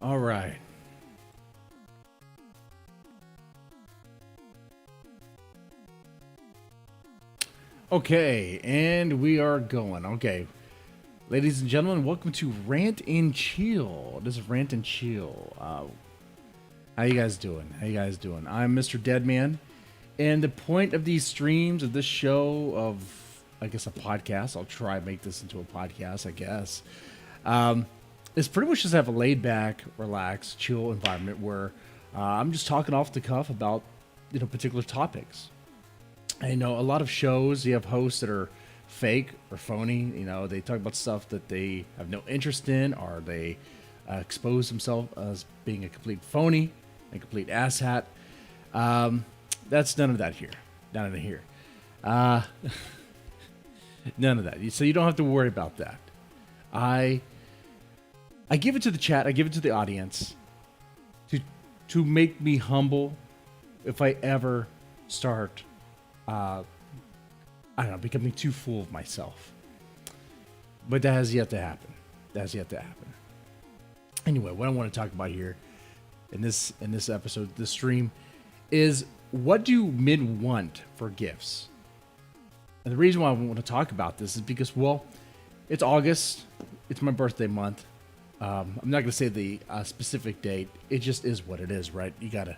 All right. Okay, and we are going. Okay. Ladies and gentlemen, welcome to Rant and Chill. This is Rant and Chill. How you guys doing? How you guys doing? I'm Mr. Deadman, and the point of these streams, of this show, of, I guess, a podcast, I'll try and make this into a podcast, I guess, is pretty much just have a laid-back, relaxed, chill environment where I'm just talking off the cuff about, particular topics. I know a lot of shows, you have hosts that are fake or phony. They talk about stuff that they have no interest in, or they expose themselves as being a complete phony, a complete asshat. That's none of that here. None of it here. None of that. So you don't have to worry about that. I give it to the chat. I give it to the audience to make me humble if I ever start I don't know, becoming too full of myself. But that has yet to happen. Anyway, what I want to talk about here in this episode, this stream, is what do men want for gifts? And the reason why I want to talk about this is because, well, it's August. It's my birthday month. I'm not going to say the specific date. It just is what it is, right? You gotta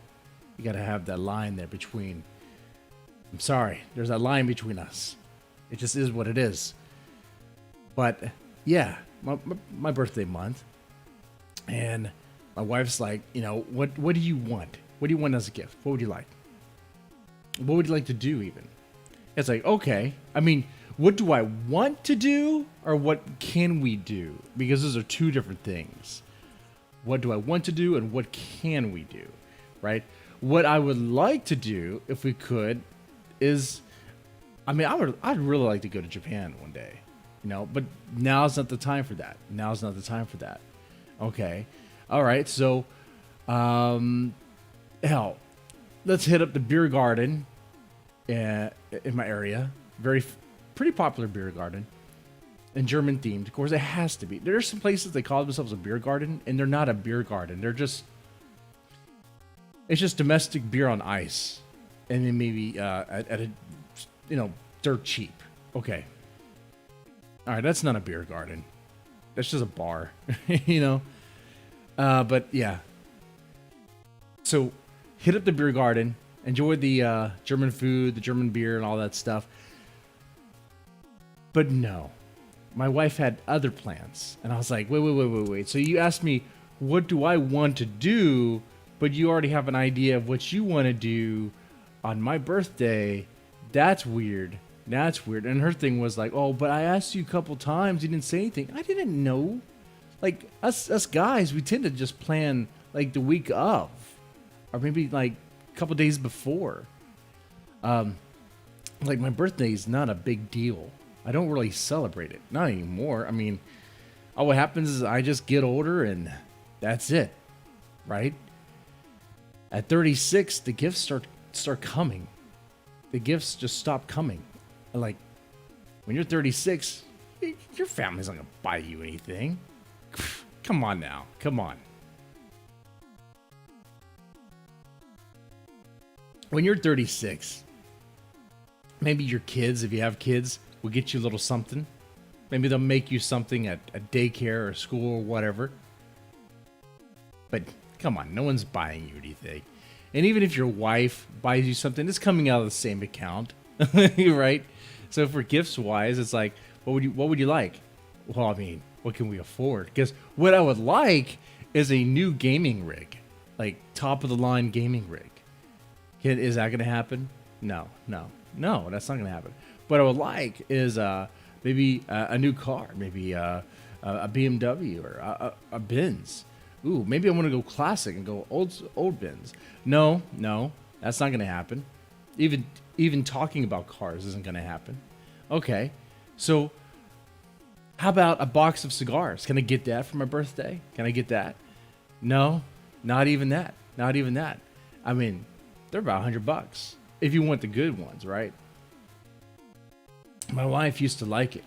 have that line there between. I'm sorry, there's that line between us. It just is what it is. But yeah, my birthday month, and my wife's like, what do you want? What do you want as a gift? What would you like? What would you like to do even? It's like, okay, I mean, what do I want to do, or what can we do? Because those are two different things. What do I want to do, and what can we do, right? What I would like to do, if we could, is, I'd really like to go to Japan one day, but now's not the time for that. Okay. All right. So, hell, let's hit up the beer garden in my area. Pretty popular beer garden, and German themed. Of course, it has to be. There's some places they call themselves a beer garden, and they're not a beer garden. It's just domestic beer on ice. And then maybe at a, dirt cheap. Okay. All right, that's not a beer garden. That's just a bar, But yeah. So hit up the beer garden, enjoy the German food, the German beer, and all that stuff. But no, my wife had other plans, and I was like, wait. So you asked me, what do I want to do? But you already have an idea of what you want to do. On my birthday, that's weird. And her thing was like, oh, but I asked you a couple times, you didn't say anything. I didn't know. Like, us guys, we tend to just plan like the week of, or maybe like a couple days before. Like, my birthday is not a big deal. I don't really celebrate it. Not anymore. I mean, all what happens is I just get older and that's it, right? At 36, the gifts start coming. The gifts just stop coming. Like, when you're 36, your family's not gonna buy you anything. Come on now. Come on. When you're 36, maybe your kids, if you have kids, will get you a little something. Maybe they'll make you something at a daycare or school or whatever. But come on, no one's buying you anything. And even if your wife buys you something, it's coming out of the same account, right? So for gifts wise, it's like, what would you like? Well, I mean, what can we afford? Because what I would like is a new gaming rig, like top of the line gaming rig. Is that going to happen? No, that's not going to happen. What I would like is maybe a new car, maybe a BMW or a Benz. Ooh, maybe I want to go classic and go old Benz. No, that's not going to happen. Even talking about cars isn't going to happen. Okay, so how about a box of cigars? Can I get that for my birthday? Can I get that? No, not even that. I mean, they're about $100 if you want the good ones, right? My wife used to like it,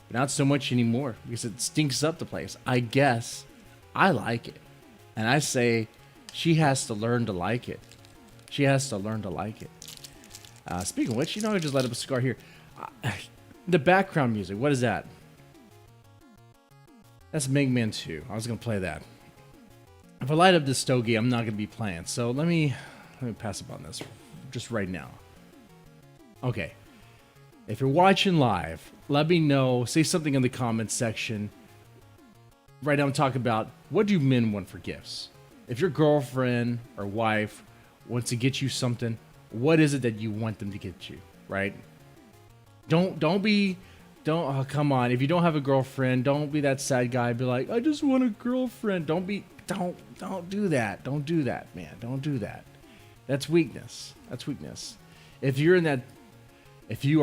but not so much anymore because it stinks up the place. I guess I like it. And I say she has to learn to like it. She has to learn to like it. Speaking of which, I just light up a cigar here. The background music, what is that? That's Mega Man 2. I was going to play that. If I light up this stogie, I'm not going to be playing. So let me pass up on this just right now. Okay. If you're watching live, let me know. Say something in the comments section. Right now I'm talking about, what do men want for gifts? If your girlfriend or wife wants to get you something, what is it that you want them to get you, right? Don't oh, come on. If you don't have a girlfriend, don't be that sad guy. Be like, I just want a girlfriend. Don't do that. Don't do that, man. Don't do that. That's weakness. That's weakness. If you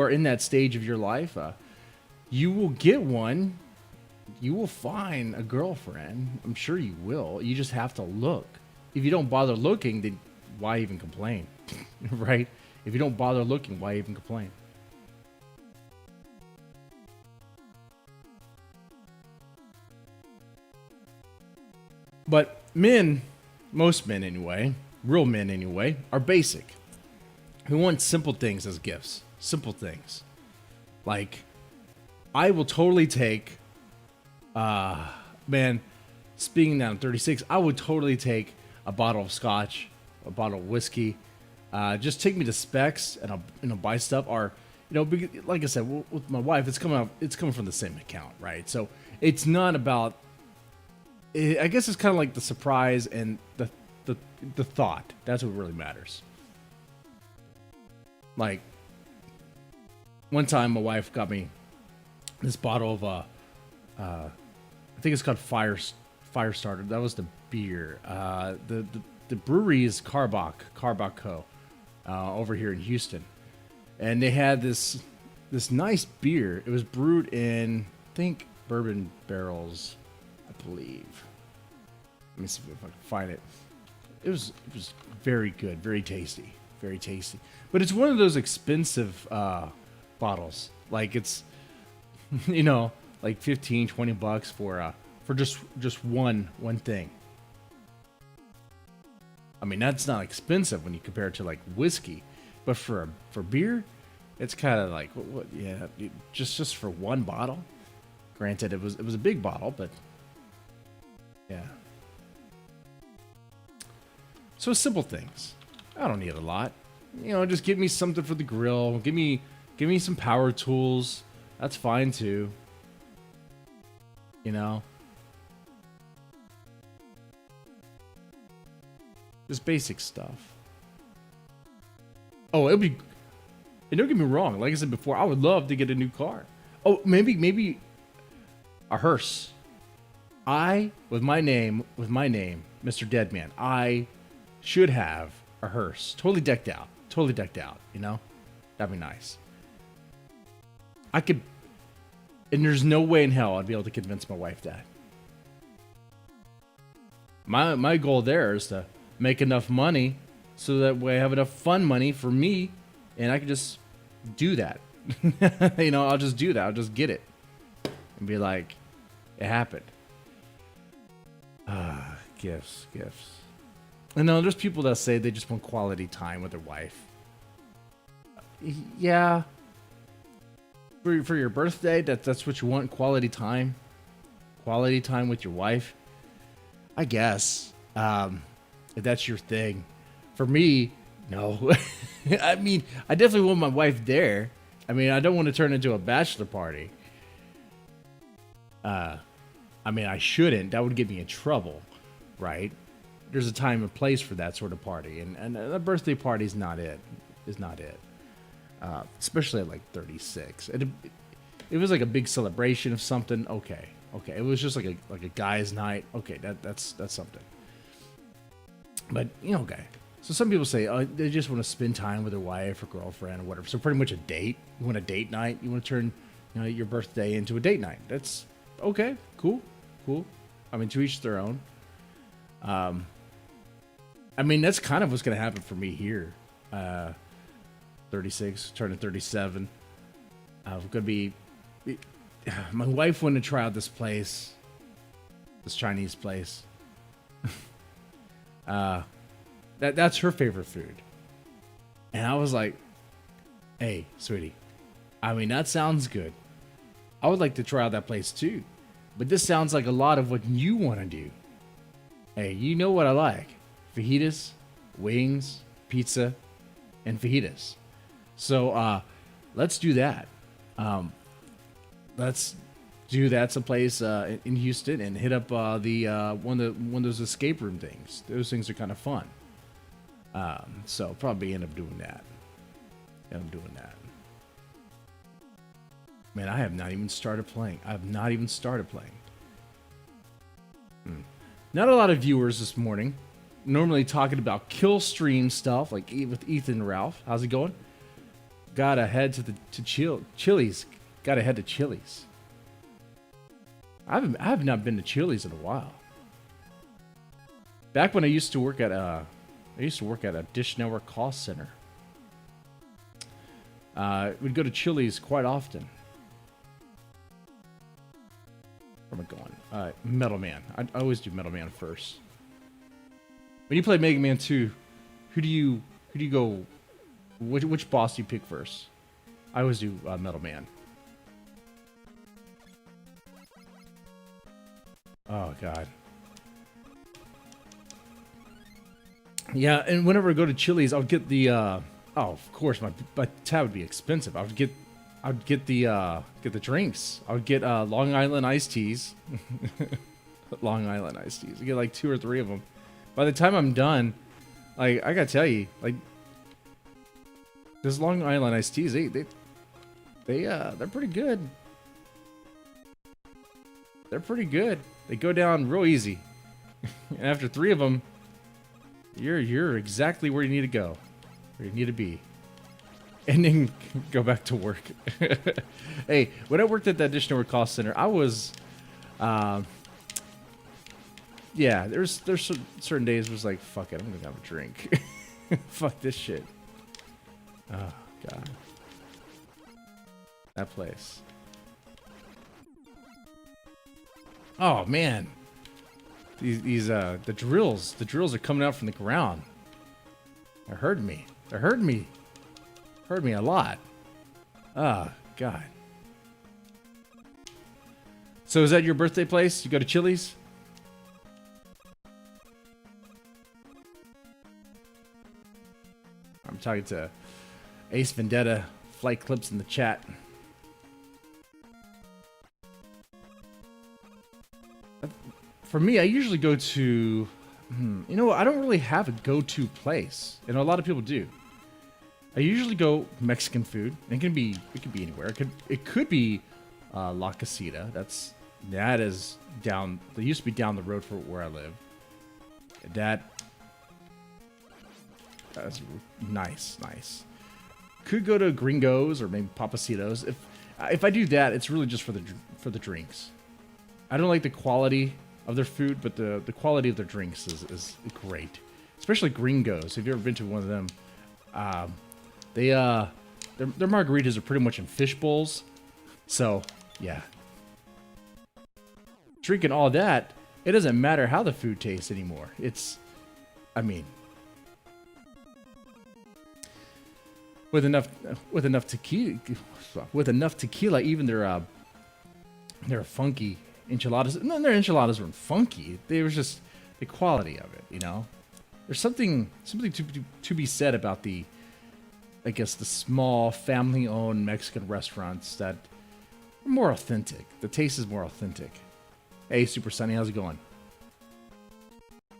are in that stage of your life, you will get one. You will find a girlfriend. I'm sure you will. You just have to look. If you don't bother looking, then why even complain? Right? If you don't bother looking, why even complain? But men, most men anyway, real men anyway, are basic. We want simple things as gifts. Simple things. Like, I will totally take, man, speaking now, I'm 36, I would totally take a bottle of scotch, a bottle of whiskey. Just take me to Specs and I'll buy stuff. Or, like I said, with my wife, it's coming from the same account, right? So it's not about, I guess it's kind of like the surprise and the thought. That's what really matters. Like, one time my wife got me this bottle of I think it's called Fire Starter. That was the beer. The brewery is Carbach Co. Over here in Houston, and they had this nice beer. It was brewed in, I think, bourbon barrels, I believe. Let me see if I can find it. It was very good, very tasty, very tasty. But it's one of those expensive bottles. Like, it's like $15-$20 for just one thing. I mean, that's not expensive when you compare it to like whiskey, but for beer, it's kind of like what? Yeah, just for one bottle. Granted, it was a big bottle, but yeah. So simple things. I don't need a lot. Just give me something for the grill. Give me some power tools. That's fine too. Just basic stuff. Oh, and don't get me wrong. Like I said before, I would love to get a new car. Oh, maybe a hearse. With my name, Mr. Deadman, I should have a hearse. Totally decked out. That'd be nice. I could, and there's no way in hell I'd be able to convince my wife that. My goal there is to make enough money so that way I have enough fun money for me, and I can just do that. I'll just do that. I'll just get it and be like, it happened. Gifts. And there's people that say they just want quality time with their wife. Yeah. For your birthday, that's what you want, quality time. Quality time with your wife. I guess. If that's your thing. For me, no. I mean, I definitely want my wife there. I mean, I don't want to turn into a bachelor party. I mean, I shouldn't. That would get me in trouble, right? There's a time and place for that sort of party, and a birthday party is not it. Especially at like 36. It was like a big celebration of something. Okay. It was just like a guy's night. Okay, that's something. But okay. So some people say, oh, they just want to spend time with their wife or girlfriend or whatever. So pretty much a date. You want a date night. You want to turn your birthday into a date night. That's okay. Cool. I mean, to each their own. I mean, that's kind of what's going to happen for me here. 36, turning 37. I'm going to be... My wife wanted to try out this place. This Chinese place. That's her favorite food. And I was like, hey, sweetie, I mean, that sounds good. I would like to try out that place too. But this sounds like a lot of what you want to do. Hey, you know what I like. Fajitas, wings, pizza, and fajitas. So let's do that. Let's do that someplace in Houston and hit up the one of those escape room things. Those things are kind of fun. So probably end up doing that. Man, I have not even started playing. Not a lot of viewers this morning. Normally talking about kill stream stuff like with Ethan and Ralph. How's it going? Gotta head to Chili's. Gotta head to Chili's. I have not been to Chili's in a while. Back when I used to work at a Dish Network call center. We'd go to Chili's quite often. Where am I going? Metal Man. I always do Metal Man first. When you play Mega Man 2, who do you go? Which boss do you pick first? I always do Metal Man. Oh god. Yeah, and whenever I go to Chili's, I would get the oh, of course, my tab would be expensive. I would get the drinks. I would get Long Island iced teas. Long Island iced teas. I get like 2 or 3 of them. By the time I'm done, like I gotta tell you, like this Long Island iced teas, they're pretty good. They're pretty good. They go down real easy. And after 3 of them, you're exactly where you need to go, where you need to be. And then go back to work. Hey, when I worked at that Dish Network call center, I was, yeah, there's certain days it was like, fuck it, I'm gonna have a drink. Fuck this shit. Oh god, that place. Oh man, these the drills are coming out from the ground. They're hurting me. Hurt me a lot. Ah, god. So is that your birthday place? You go to Chili's? I'm talking to Ace Vendetta Flight Clips in the chat. For me, I usually go to, you know, I don't really have a go-to place. And a lot of people do. I usually go Mexican food. It could be anywhere. It could be La Casita. That is down. They used to be down the road from where I live. That's nice. Could go to Gringos or maybe Papacitos. If I do that, it's really just for the drinks. I don't like the quality of their food, but the quality of their drinks is great. Especially Gringos. Have you ever been to one of them? Their margaritas are pretty much in fish bowls. So, yeah. Drinking all that, it doesn't matter how the food tastes anymore. I mean, with enough tequila, even their funky enchiladas. No, their enchiladas weren't funky. They were just the quality of it, you know. There's something to be said about the small family-owned Mexican restaurants that are more authentic. The taste is more authentic. Hey, Super Sunny, how's it going?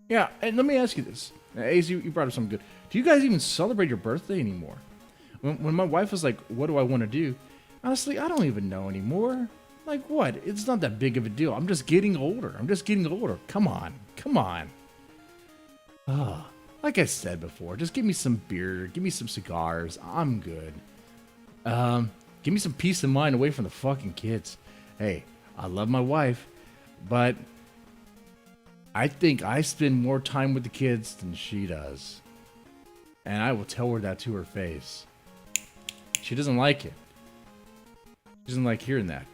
Yeah, and let me ask you this. Ace, you brought up something good. Do you guys even celebrate your birthday anymore? When my wife was like, what do I want to do? Honestly, I don't even know anymore. Like, what? It's not that big of a deal. I'm just getting older. Come on. Ah. Like I said before, just give me some beer, give me some cigars. I'm good. Give me some peace of mind away from the fucking kids. Hey, I love my wife, but I think I spend more time with the kids than she does. And I will tell her that to her face. She doesn't like it. She doesn't like hearing that.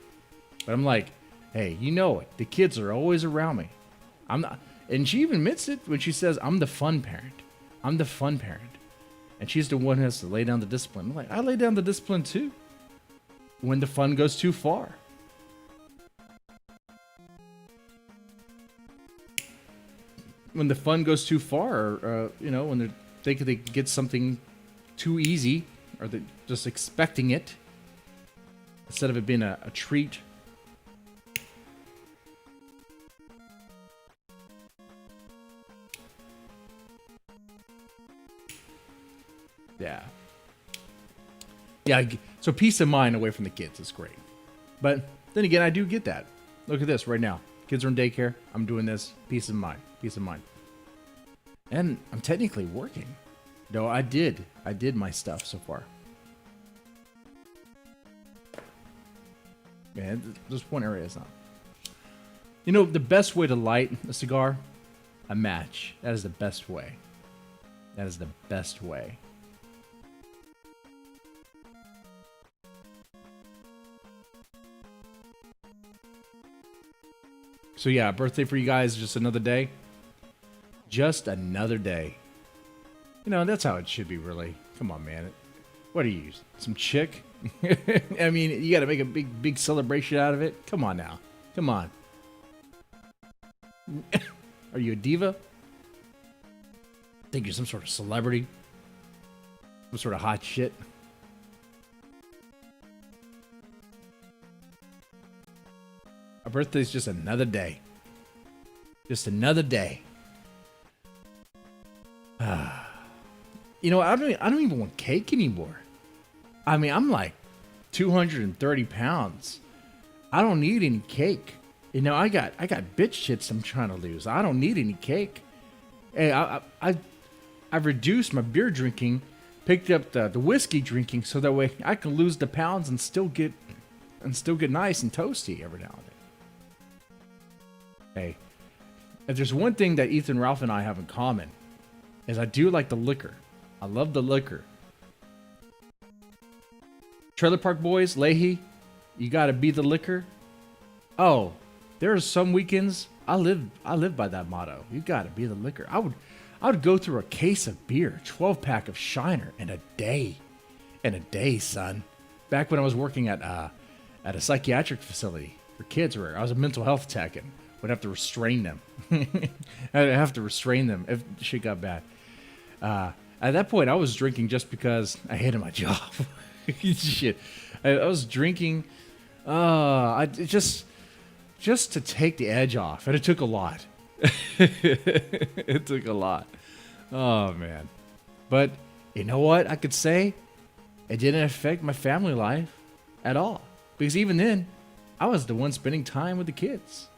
But I'm like, hey, you know it. The kids are always around me. I'm not. And she even admits it when she says, I'm the fun parent. I'm the fun parent. And she's the one who has to lay down the discipline. I'm like, I lay down the discipline too. When the fun goes too far. When the fun goes too far, when they think they get something too easy, or they're just expecting it, instead of it being a treat. Yeah. Yeah, so peace of mind away from the kids is great. But then again, I do get that. Look at this right now. Kids are in daycare. I'm doing this. Peace of mind. Peace of mind. And I'm technically working. No, I did my stuff so far. Man, there's one area it's not. You know, the best way to light a cigar? A match. That is the best way. That is the best way. So yeah, birthday for you guys, just another day. Just another day. You know, that's how it should be, really. Come on, man. What do you use? Some chick? I mean, you got to make a big celebration out of it? Come on now. Come on. Are you a diva? Think you're some sort of celebrity? Some sort of hot shit? Our birthday's just another day. Just another day. You know, I don't even want cake anymore. I mean, I'm like 230 pounds. I don't need any cake. You know, I got bitch shits I'm trying to lose. I don't need any cake. Hey, I've reduced my beer drinking, picked up the whiskey drinking, so that way I can lose the pounds and still get nice and toasty every now and then. Hey, if there's one thing that Ethan, Ralph, and I have in common, is I do like the liquor. I love the liquor. Trailer Park Boys, Leahy, you gotta be the liquor. Oh, there are some weekends I live by that motto. You gotta be the liquor. I would go through a case of beer, 12-pack of Shiner in a day. In a day, son. Back when I was working at a psychiatric facility for kids, where I was a mental health tech and would have to restrain them. I'd have to restrain them if shit got bad. At that point, I was drinking just because I hated my job. Shit, I was drinking, just to take the edge off, and it took a lot. It took a lot. Oh man, but you know what? I could say it didn't affect my family life at all, because even then, I was the one spending time with the kids.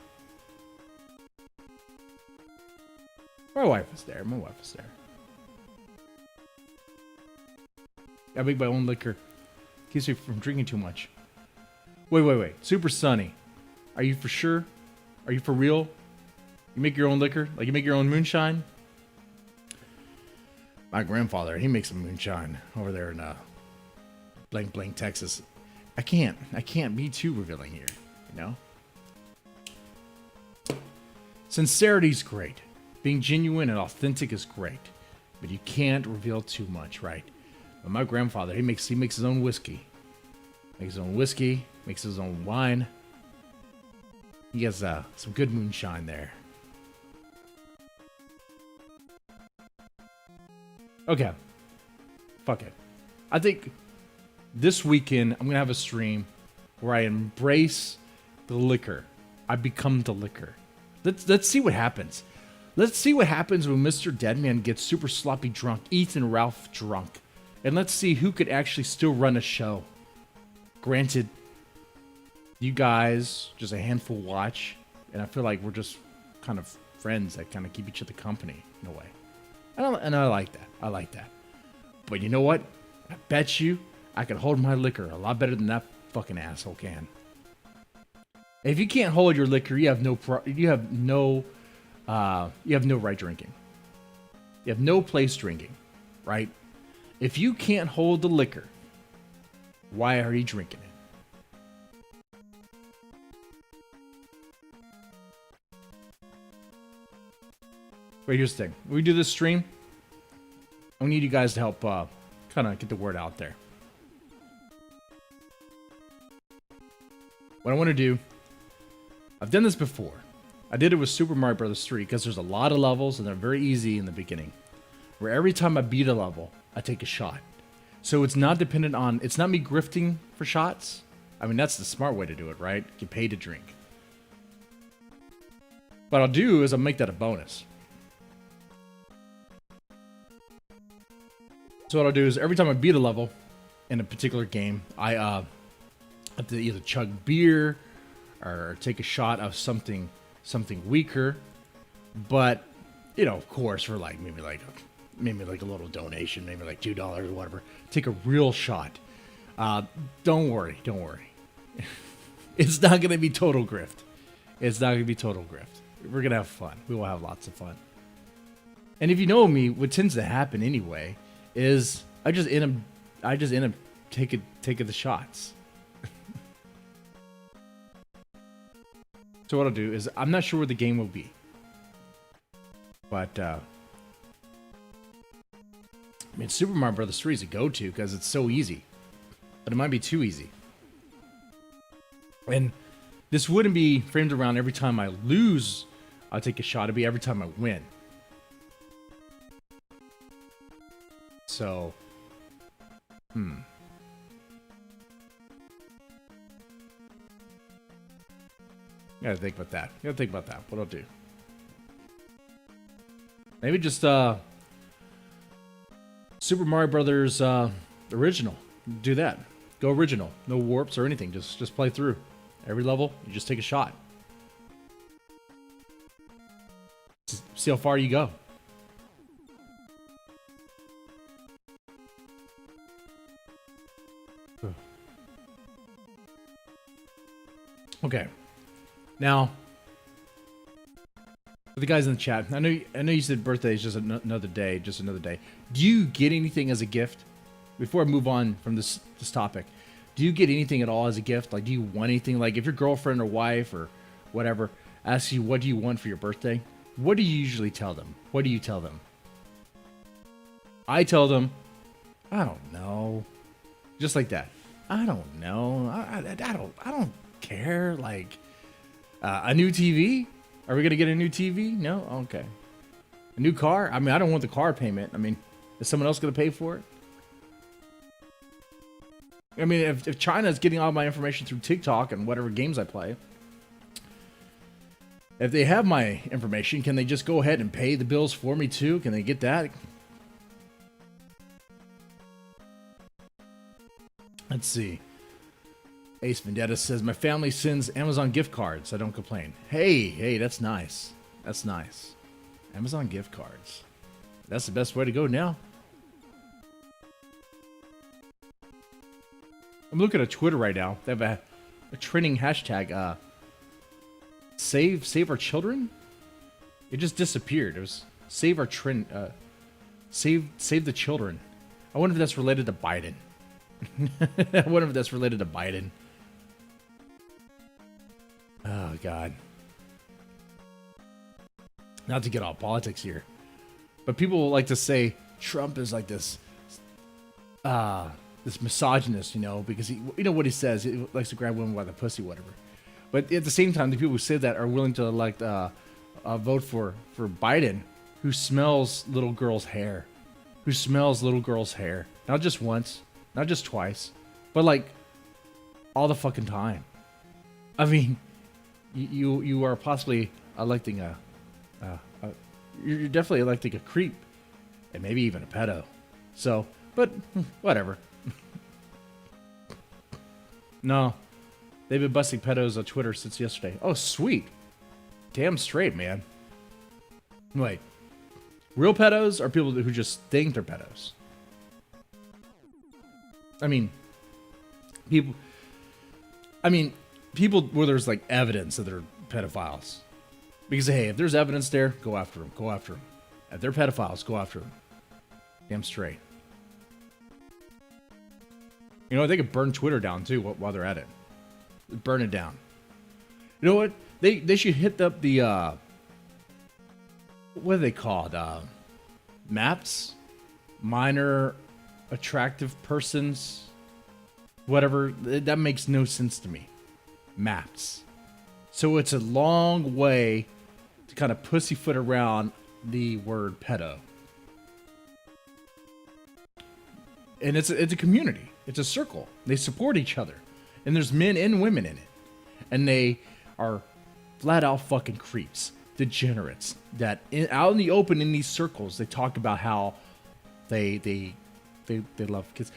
My wife was there. I make my own liquor. Keeps me from drinking too much. Wait. Super Sunny. Are you for sure? Are you for real? You make your own liquor? Like you make your own moonshine? My grandfather, he makes some moonshine over there in blank, Texas. I can't be too revealing here, you know? Sincerity's great. Being genuine and authentic is great. But you can't reveal too much, right? But my grandfather, he makes his own whiskey. Makes his own whiskey, makes his own wine. He has some good moonshine there. Okay. Fuck it. I think this weekend I'm going to have a stream where I embrace the liquor. I become the liquor. Let's see what happens. Let's see what happens when Mr. Deadman gets super sloppy drunk, Ethan Ralph drunk. And let's see who could actually still run a show. Granted, you guys, just a handful watch, and I feel like we're just kind of friends that kind of keep each other company in a way. And I like that. I like that. But you know what? I bet you I can hold my liquor a lot better than that fucking asshole can. If you can't hold your liquor, you have no right drinking. You have no place drinking, right? If you can't hold the liquor, why are you drinking it? But here's the thing. When we do this stream, I need you guys to help kind of get the word out there. What I want to do, I've done this before. I did it with Super Mario Bros. 3 because there's a lot of levels and they're very easy in the beginning. Where every time I beat a level, I take a shot. So it's not dependent on, it's not me grifting for shots. I mean, that's the smart way to do it, right? Get paid to drink. What I'll do is I'll make that a bonus. So what I'll do is every time I beat a level in a particular game, I have to either chug beer or take a shot of something weaker. But, you know, of course, for like maybe like a little donation, maybe like $2 or whatever. Take a real shot. Don't worry. It's not going to be total grift. It's not going to be total grift. We're going to have fun. We will have lots of fun. And if you know me, what tends to happen anyway is I just end up taking the shots. So what I'll do is I'm not sure where the game will be. But I mean, Super Mario Bros. 3 is a go-to because it's so easy. But it might be too easy. And this wouldn't be framed around every time I lose, I'll take a shot. It'd be every time I win. So, Gotta think about that. What I'll do. Maybe just, Super Mario Brothers, original. Do that. Go original. No warps or anything. Just play through. Every level, you just take a shot. See how far you go. Okay. Now, for the guys in the chat, I know you said birthday is just another day, Do you get anything as a gift? Before I move on from this topic, do you get anything at all as a gift? Like, do you want anything? Like, if your girlfriend or wife or whatever asks you, what do you want for your birthday? What do you usually tell them? What do you tell them? I tell them, I don't know. Just like that. I don't know. I don't care. Like, a new TV? Are we going to get a new TV? No? Okay. A new car? I mean, I don't want the car payment. I mean, is someone else going to pay for it? I mean, if China is getting all my information through TikTok and whatever games I play, if they have my information, can they just go ahead and pay the bills for me too? Can they get that? Let's see. Ace Vendetta says, my family sends Amazon gift cards. I don't complain. Hey, that's nice. That's nice. Amazon gift cards. That's the best way to go now. I'm looking at Twitter right now. They have a trending hashtag. Save our children. It just disappeared. It was save our save the children. I wonder if that's related to Biden. I wonder if that's related to Biden. Oh God. Not to get off politics here, but people like to say Trump is like this. This misogynist, you know, because he, you know what he says, he likes to grab women by the pussy, whatever. But at the same time, the people who say that are willing to like vote for Biden, who smells little girls' hair, not just once, not just twice, but like all the fucking time. I mean, you are possibly electing you're definitely electing a creep, and maybe even a pedo. So, but whatever. No, they've been busting pedos on Twitter since yesterday. Oh, sweet. Damn straight, man. Wait. Real pedos or people who just think they're pedos? I mean, people where there's like evidence that they're pedophiles. Because, hey, if there's evidence there, go after them. If they're pedophiles, go after them. Damn straight. You know, they could burn Twitter down, too, while they're at it. Burn it down. You know what? They should hit up the what are they called? MAPS, minor attractive persons, whatever. That makes no sense to me. MAPS. So it's a long way to kind of pussyfoot around the word pedo. And it's a community. It's a circle. They support each other. And there's men and women in it. And they are flat out fucking creeps, degenerates, that out in the open in these circles, they talk about how they love kids.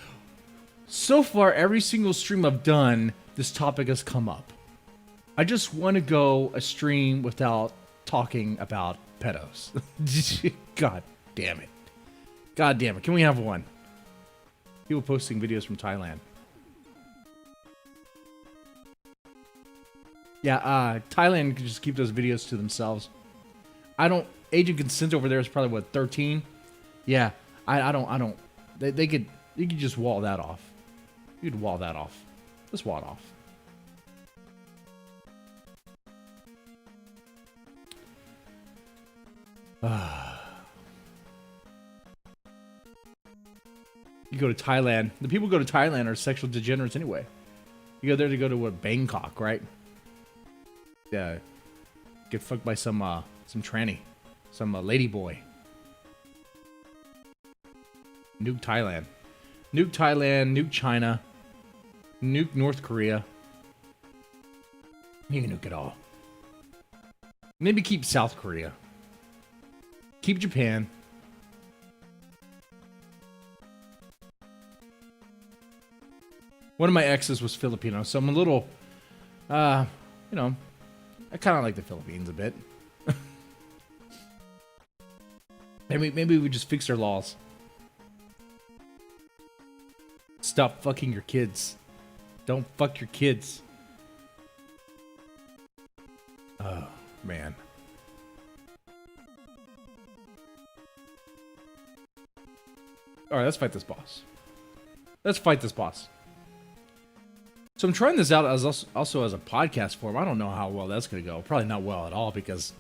So far, every single stream I've done, this topic has come up. I just want to go a stream without talking about pedos. God damn it. God damn it. Can we have one? People posting videos from Thailand. Yeah, Thailand can just keep those videos to themselves. Age of consent over there is probably what, 13? Yeah, I don't. You could just wall that off. You could wall that off. Just wall it off. You go to Thailand. The people who go to Thailand are sexual degenerates anyway. You go there to go to what, Bangkok, right? Yeah. Get fucked by some tranny, some lady boy. Nuke Thailand. Nuke Thailand, nuke China, nuke North Korea. You can nuke it all. Maybe keep South Korea. Keep Japan. One of my exes was Filipino, so I'm a little, I kind of like the Philippines a bit. maybe we just fix their laws. Stop fucking your kids. Don't fuck your kids. Oh, man. Alright, let's fight this boss. Let's fight this boss. So I'm trying this out as also as a podcast form. I don't know how well that's going to go. Probably not well at all because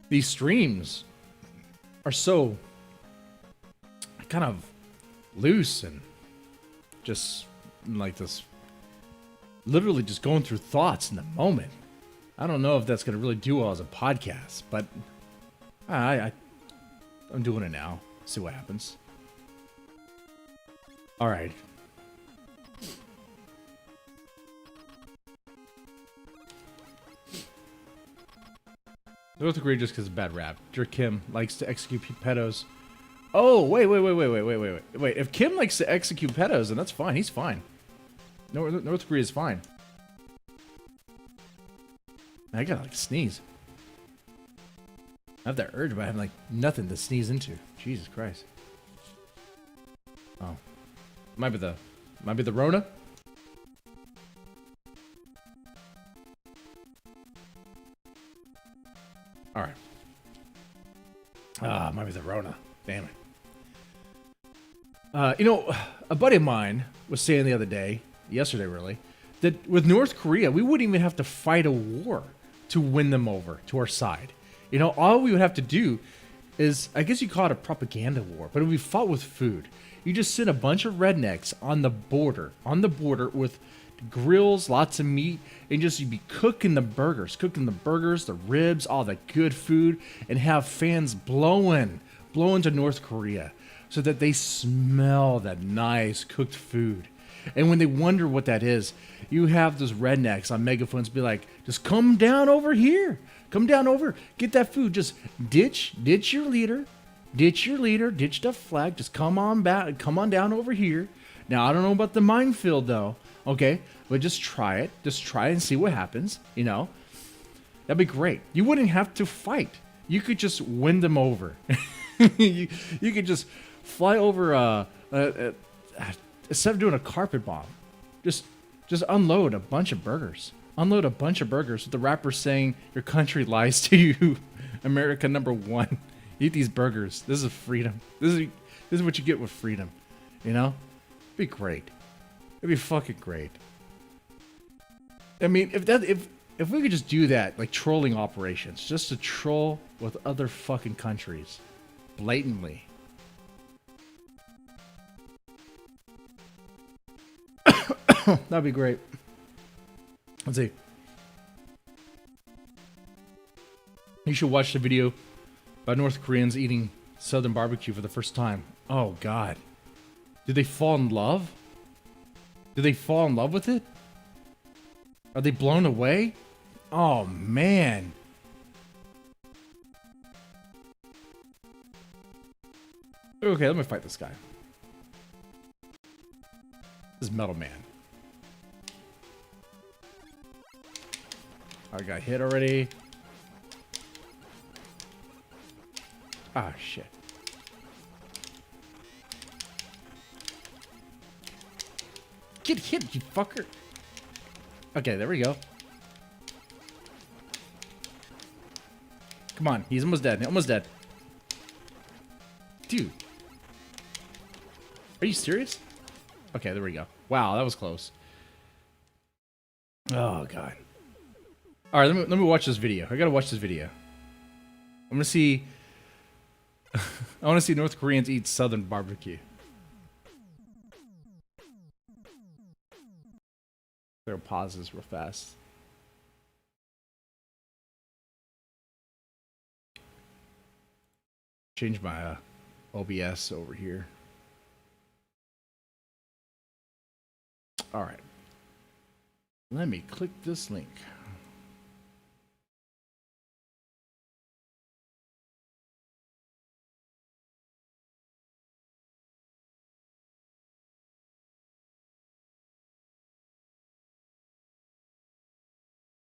these streams are so kind of loose and just like this, literally just going through thoughts in the moment. I don't know if that's going to really do well as a podcast, but I'm doing it now. See what happens. All right. North Korea just because of bad rap. Jerk Kim likes to execute pedos. Oh, wait. If Kim likes to execute pedos, then that's fine. He's fine. North Korea is fine. I gotta sneeze. I have that urge, but I have nothing to sneeze into. Jesus Christ. Oh, might be the Rona. All right. Might be the Rona. Damn it. A buddy of mine was saying the other day, yesterday really, that with North Korea, we wouldn't even have to fight a war to win them over to our side. All we would have to do is, I guess you call it a propaganda war, but it would be fought with food. You just send a bunch of rednecks on the border with grills, lots of meat, and you'd be cooking the burgers, the ribs, all the good food, and have fans blowing to North Korea so that they smell that nice cooked food. And when they wonder what that is, you have those rednecks on megaphones be like, just come down over here. Come down over. Get that food. Just ditch your leader. Ditch the flag. Just come on back. Come on down over here. Now, I don't know about the minefield, though. Okay? But just try it. Just try and see what happens. That'd be great. You wouldn't have to fight. You could just win them over. you could just fly over instead of doing a carpet bomb, just unload a bunch of burgers. Unload a bunch of burgers with the rapper saying your country lies to you. America #1. Eat these burgers. This is freedom. This is what you get with freedom. It'd be great. It'd be fucking great. I mean, if if we could just do that, like trolling operations, just to troll with other fucking countries, blatantly. That'd be great. Let's see. You should watch the video about North Koreans eating Southern barbecue for the first time. Oh, God. Did they fall in love? Did they fall in love with it? Are they blown away? Oh, man. Okay, let me fight this guy. This is Metal Man. I got hit already. Ah, shit. Get hit, you fucker. Okay, there we go. Come on, he's almost dead. Almost dead. Dude. Are you serious? Okay, there we go. Wow, that was close. Oh, God. All right, let me watch this video. I gotta watch this video. I'm gonna see... I want to see North Koreans eat Southern barbecue. There are pauses real fast. Change my OBS over here. All right. Let me click this link.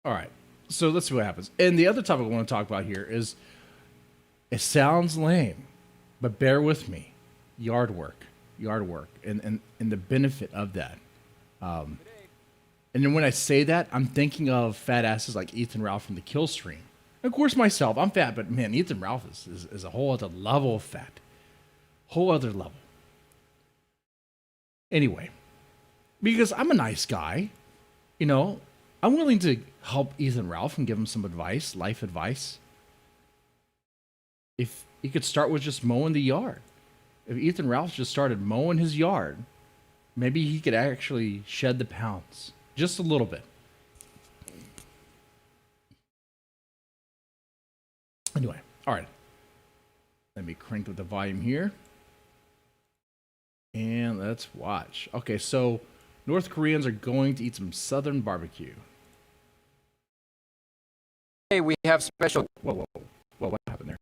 All right, so let's see what happens. And the other topic I want to talk about here is, it sounds lame, but bear with me. Yard work, and the benefit of that. And then when I say that, I'm thinking of fat asses like Ethan Ralph from the Kill Stream. Of course, myself, I'm fat, but man, Ethan Ralph is a whole other level of fat. Whole other level. Anyway, because I'm a nice guy, you know, I'm willing to help Ethan Ralph and give him some advice, life advice. If he could start with just mowing the yard. If Ethan Ralph just started mowing his yard, maybe he could actually shed the pounds. Just a little bit. Anyway, all right. Let me crank up the volume here. And let's watch. Okay, so North Koreans are going to eat some Southern barbecue. Hey, we have special... Whoa, what happened there?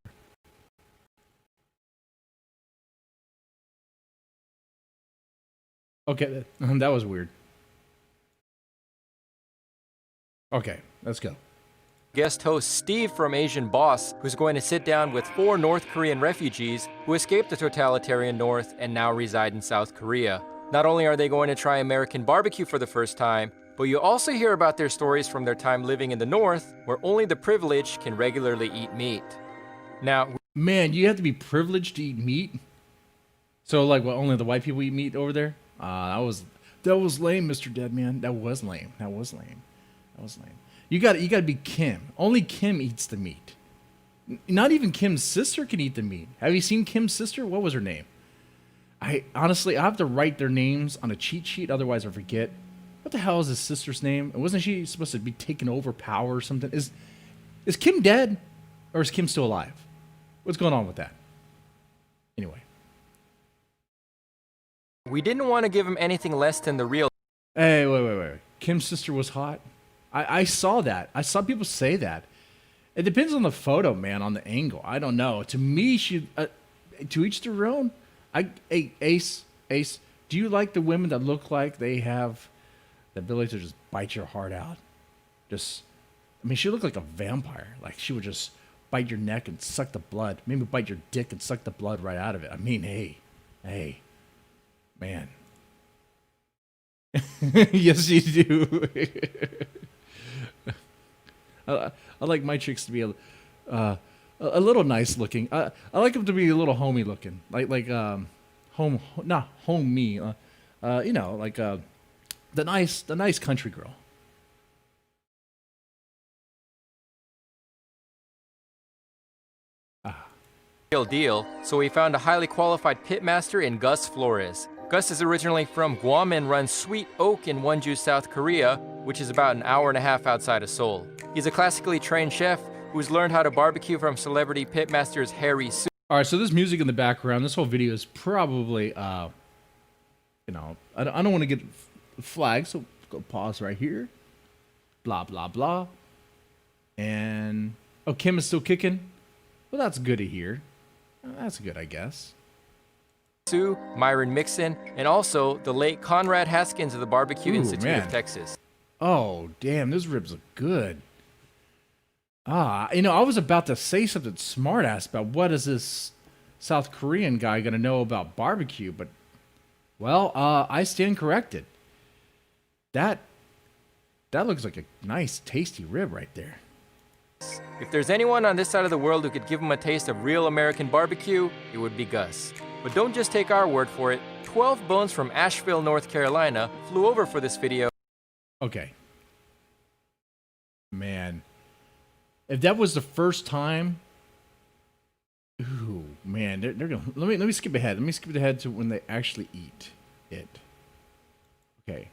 Okay, that was weird. Okay, let's go. Guest host Steve from Asian Boss, who's going to sit down with 4 North Korean refugees who escaped the totalitarian North and now reside in South Korea. Not only are they going to try American barbecue for the first time, but you also hear about their stories from their time living in the North, where only the privileged can regularly eat meat. Now, man, you have to be privileged to eat meat? So, like, what, only the white people eat meat over there? That was lame, Mr. Deadman. That was lame. You got to be Kim. Only Kim eats the meat. Not even Kim's sister can eat the meat. Have you seen Kim's sister? What was her name? I honestly, I have to write their names on a cheat sheet, otherwise I forget. What the hell is his sister's name? And wasn't she supposed to be taking over power or something? Is Kim dead? Or is Kim still alive? What's going on with that? Anyway. we didn't want to give him anything less than the real... Hey, wait. Kim's sister was hot? I saw that. I saw people say that. It depends on the photo, man, on the angle. I don't know. To me, she... to each their own. Hey, Ace, do you like the women that look like they have the ability to just bite your heart out? I mean, she looked like a vampire. Like, she would just bite your neck and suck the blood. Maybe bite your dick and suck the blood right out of it. I mean, hey, man. Yes, you do. I like my chicks to be a little nice looking. I like them to be a little homey looking, not homey. You know, like the nice country girl. real deal, so we found a highly qualified pitmaster in Gus Flores. Gus is originally from Guam and runs Sweet Oak in Wonju, South Korea, which is about an hour and a half outside of Seoul. He's a classically trained chef who's learned how to barbecue from celebrity pitmasters Harry Su. All right, so this music in the background, this whole video is probably, you know, I don't want to get flagged, so go pause right here. Blah, blah, blah. And, oh, Kim is still kicking? Well, that's good to hear. That's good, I guess. Myron Mixon, and also the late Conrad Haskins of the Barbecue Institute of Texas. Oh, damn, those ribs look good. You know, I was about to say something smart ass about what is this South Korean guy going to know about barbecue, but, well, I stand corrected. That looks like a nice, tasty rib right there. If there's anyone on this side of the world who could give him a taste of real American barbecue, it would be Gus. But don't just take our word for it. 12 Bones from Asheville, North Carolina flew over for this video. Okay. Man. If that was the first time, ooh, man, they're gonna let me skip ahead. Let me skip ahead to when they actually eat it. Okay.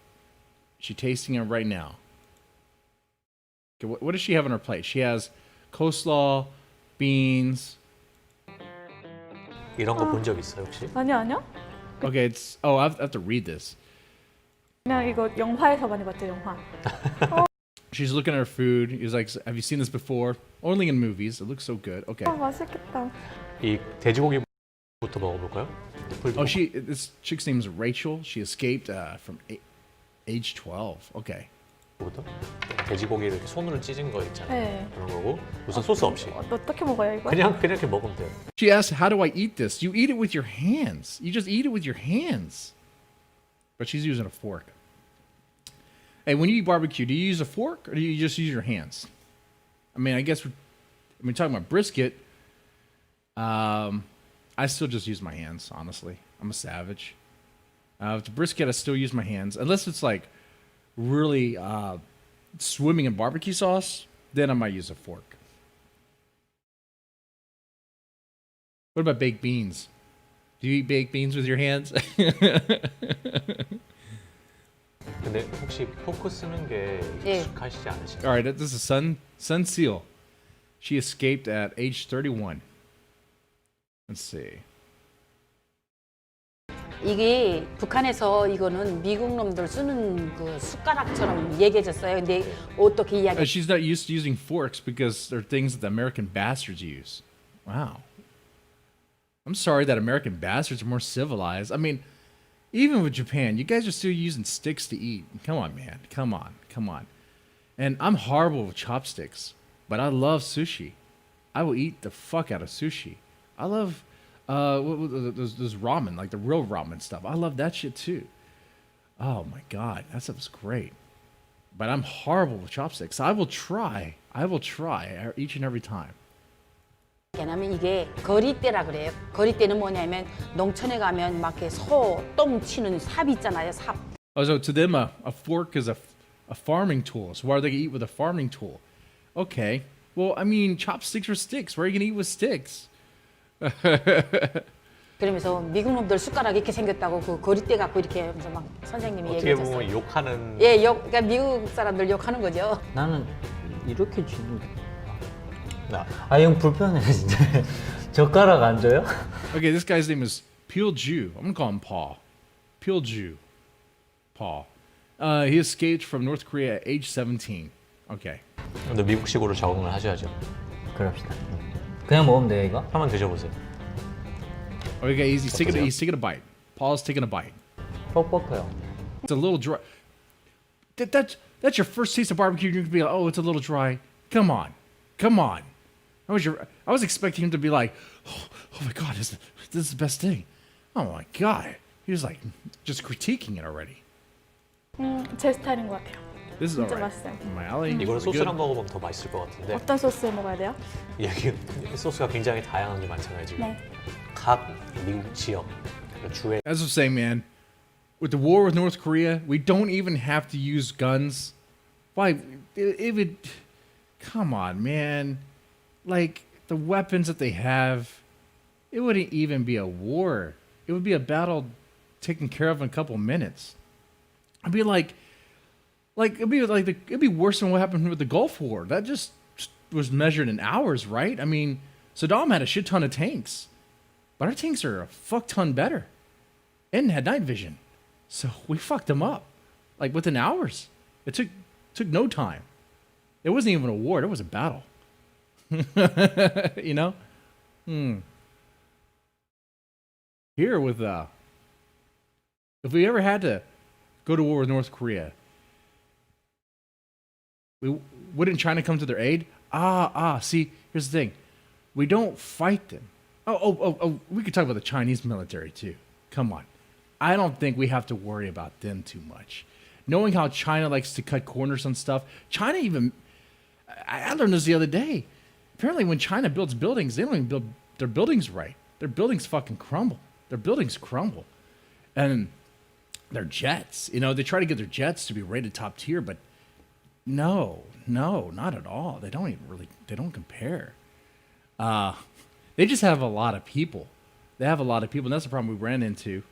She's tasting it right now. Okay, what does she have on her plate? She has coleslaw, beans. 이런 거 본 적 있어요 혹시? 아니요. Okay, it's I have to read this. 그냥 이거 영화에서 많이 봤죠, 영화. She's looking at her food. He's like, "Have you seen this before?" Only in movies. It looks so good. Okay. 맛있겠다. 이 돼지고기부터 먹어볼까요? Oh, this chick's name is Rachel. She escaped from age 12. Okay. 부터 돼지고기 이렇게 손으로 찢은 거 있잖아요. 네. 그런 거고 우선 소스 없이. 어떻게 먹어요, 이거? 그냥 이렇게 먹으면 돼요. She asked, "How do I eat this?" You eat it with your hands. You just eat it with your hands. But she's using a fork. Hey, when you eat barbecue, do you use a fork or do you just use your hands? I mean, I guess we're talking about brisket. I still just use my hands, honestly. I'm a savage. With the brisket, I still use my hands. Unless it's like really swimming in barbecue sauce, then I might use a fork. What about baked beans? Do you eat baked beans with your hands? 근데 혹시 포크 쓰는 게 익숙하시지 않으신가요? All right, this is Sun Seal. She escaped at age 31. Let's see. 이게 북한에서 이거는 미국 놈들 쓰는 그 숟가락처럼 얘기해줬어요. 근데 어떻게 이야기? She's not used to using forks because they're things that the American bastards use. Wow. I'm sorry that American bastards are more civilized. I mean, even with Japan, you guys are still using sticks to eat. Come on, man. Come on. And I'm horrible with chopsticks, but I love sushi. I will eat the fuck out of sushi. I love those ramen, like the real ramen stuff. I love that shit too. Oh my god, that stuff's great. But I'm horrible with chopsticks. I will try each and every time. 왜냐면 이게 거리떼라 그래요. 거리떼는 뭐냐면 농촌에 가면 막 이렇게 소 똥 치는 삽 있잖아요. 삽. Oh, so to them, a fork is a farming tool. So why are they gonna eat with a farming tool? Okay. Well, I mean, chopsticks are sticks. Where are you gonna eat with sticks? 그러면서 미국 놈들 숟가락 이렇게 생겼다고 그 거리떼 갖고 이렇게 하면서 막 선생님이 어떻게 얘기해줬어요. 보면 욕하는. 예, 그러니까 미국 사람들 욕하는 거죠. 나는 이렇게 쥐는 형 불편해 진짜. 젓가락 안 줘요? Okay, this guy's name is Pilju. I'm gonna call him Paul. Pilju. Paul. He escaped from North Korea at age 17. Okay. 근데 미국식으로 적응을 하셔야죠. 그럽시다. 그냥 먹으면 돼요 이거? 한번 드셔보세요. Okay, he's taking a bite. Paul's taking a bite. 뻑뻑해요. It's a little dry. That's your first taste of barbecue. You're gonna be like, oh, it's a little dry. Come on. I was expecting him to be like, oh my god, this is the best thing. Oh my god. He was like just critiquing it already. 제 스타일인 것 같아요. This is 진짜 alright. 맛있어요. My alley. 이거를 Good. 소스랑 먹어보면 더 맛있을 것 같은데. 어떤 소스 먹어야 돼요? 여기 소스가 굉장히 다양한 게 많잖아요 지금. 네. 각 미국 지역 주에. As I was saying, man, with the war with North Korea, we don't even have to use guns. Why? It would. Come on, man. Like the weapons that they have, it wouldn't even be a war. It would be a battle taken care of in a couple minutes. It'd be it'd be worse than what happened with the Gulf War. That just was measured in hours, right? I mean, Saddam had a shit ton of tanks, but our tanks are a fuck ton better, and had night vision, so we fucked them up, like within hours. It took no time. It wasn't even a war. It was a battle. You know. Here with if we ever had to go to war with North Korea, wouldn't China come to their aid? See, here's the thing. We don't fight them. Oh, we could talk about the Chinese military too. Come on. I don't think we have to worry about them too much. Knowing how China likes to cut corners on stuff, China even, I learned this the other day. Apparently when China builds buildings, they don't even build their buildings right. Their buildings fucking crumble. Their buildings crumble. And their jets, they try to get their jets to be rated top tier, but no, not at all. They don't compare. They just have a lot of people. They have a lot of people, and that's the problem we ran into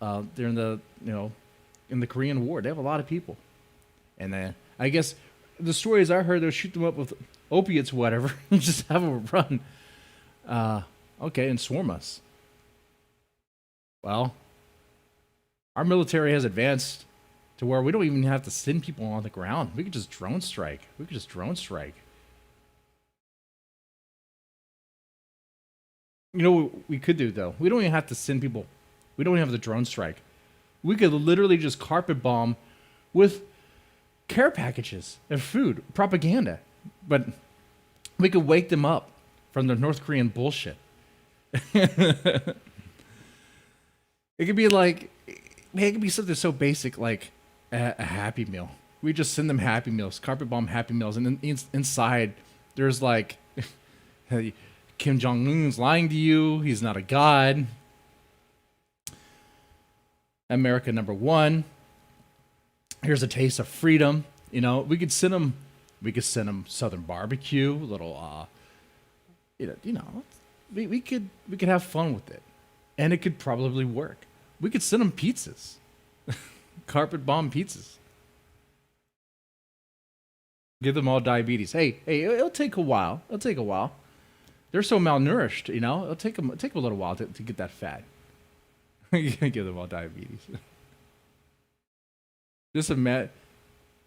during in the Korean War. They have a lot of people. And I guess the stories I heard, they'll shoot them up with opiates, whatever, and just have them run. Okay, and swarm us. Well, our military has advanced to where we don't even have to send people on the ground. We could just drone strike. You know what we could do, though? We don't even have to send people. We don't even have the drone strike. We could literally just carpet bomb with care packages and food, propaganda. But we could wake them up from their North Korean bullshit. It could be like, man, it could be something so basic like a Happy Meal. We just send them Happy Meals, carpet bomb Happy Meals, and then inside there's like, Kim Jong-un's lying to you. He's not a god. America #1. Here's a taste of freedom. We could send them. We could send them Southern barbecue, little, we could have fun with it, and it could probably work. We could send them pizzas, carpet bomb pizzas. Give them all diabetes. Hey, it'll take a while. They're so malnourished, it'll take them a little while to get that fat. Give them all diabetes. Just imagine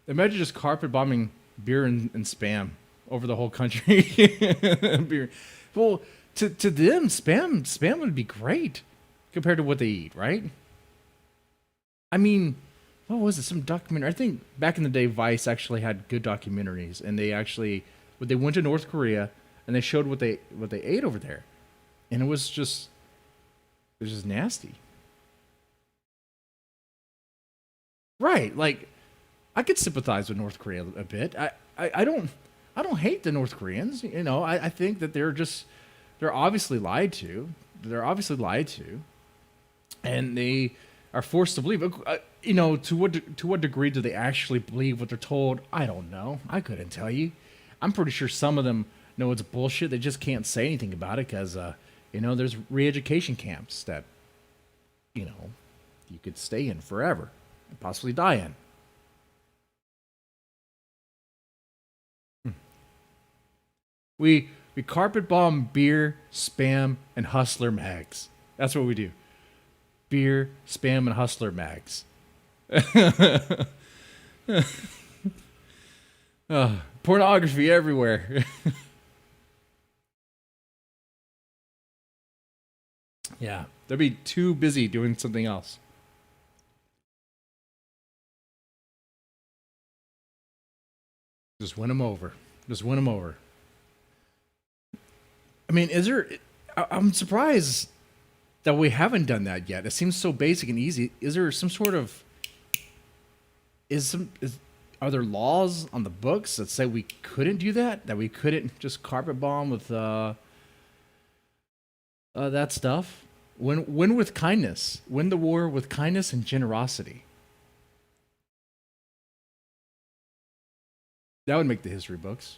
just carpet bombing beer and spam over the whole country. Beer. Well, to them, spam would be great compared to what they eat, right? I mean, what was it? Some documentary. I think back in the day, Vice actually had good documentaries, and they went to North Korea and they showed what they ate over there, and it was just nasty. Right, like I could sympathize with North Korea a bit. I don't hate the North Koreans. I think that they're obviously lied to. And they are forced to believe. To what degree do they actually believe what they're told? I don't know. I couldn't tell you. I'm pretty sure some of them know it's bullshit. They just can't say anything about it because, there's re-education camps that, you could stay in forever and possibly die in. We carpet bomb beer, spam, and hustler mags. That's what we do. Beer, spam, and hustler mags. Pornography everywhere. Yeah, they'll be too busy doing something else. Just win them over. I mean, I'm surprised that we haven't done that yet. It seems so basic and easy. Is there some sort of are there laws on the books that say we couldn't do that? That we couldn't just carpet bomb with that stuff? Win with kindness. Win the war with kindness and generosity. That would make the history books.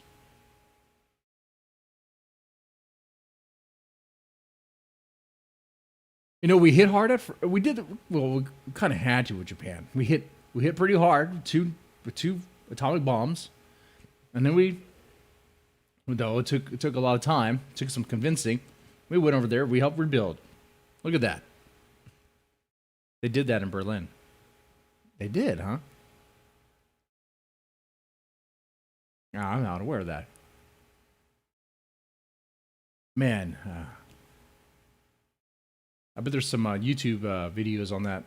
You know, we hit hard we did well. We kind of had to with Japan. We hit pretty hard with two atomic bombs, and then though it took a lot of time, it took some convincing. We went over there. We helped rebuild. Look at that. They did that in Berlin. They did, huh? No, I'm not aware of that. Man, I bet there's some YouTube videos on that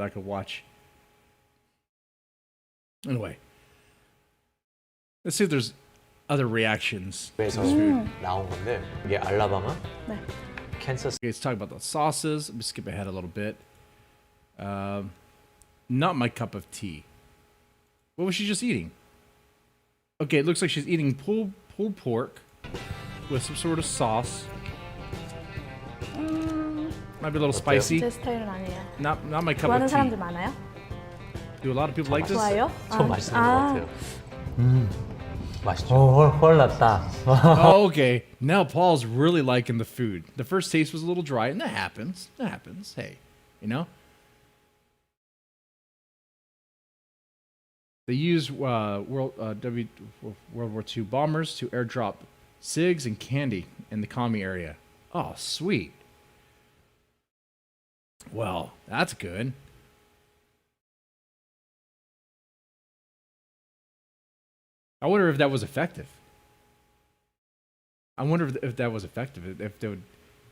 I could watch. Anyway, let's see if there's other reactions. 에서 나온 건데 이게 알라바마, 네. 캔서스. Okay, let's talk about the sauces. Let me skip ahead a little bit. Not my cup of tea. What was she just eating? Okay, it looks like she's eating pulled pork with some sort of sauce. Might be a little spicy. 제 스타일은 아니에요. Not my cup 좋아하는 of tea. 사람들 많아요? Do a lot of people like this? 좋아요? 좀 맛있는 것 같아요. 맛있죠. 헐 났다. Oh, okay. Now Paul's really liking the food. The first taste was a little dry, and that happens. That happens. Hey, you know? They used World War II bombers to airdrop cigs and candy in the commie area. Oh, sweet. Well, that's good. I wonder if that was effective. I wonder if that was effective, if they would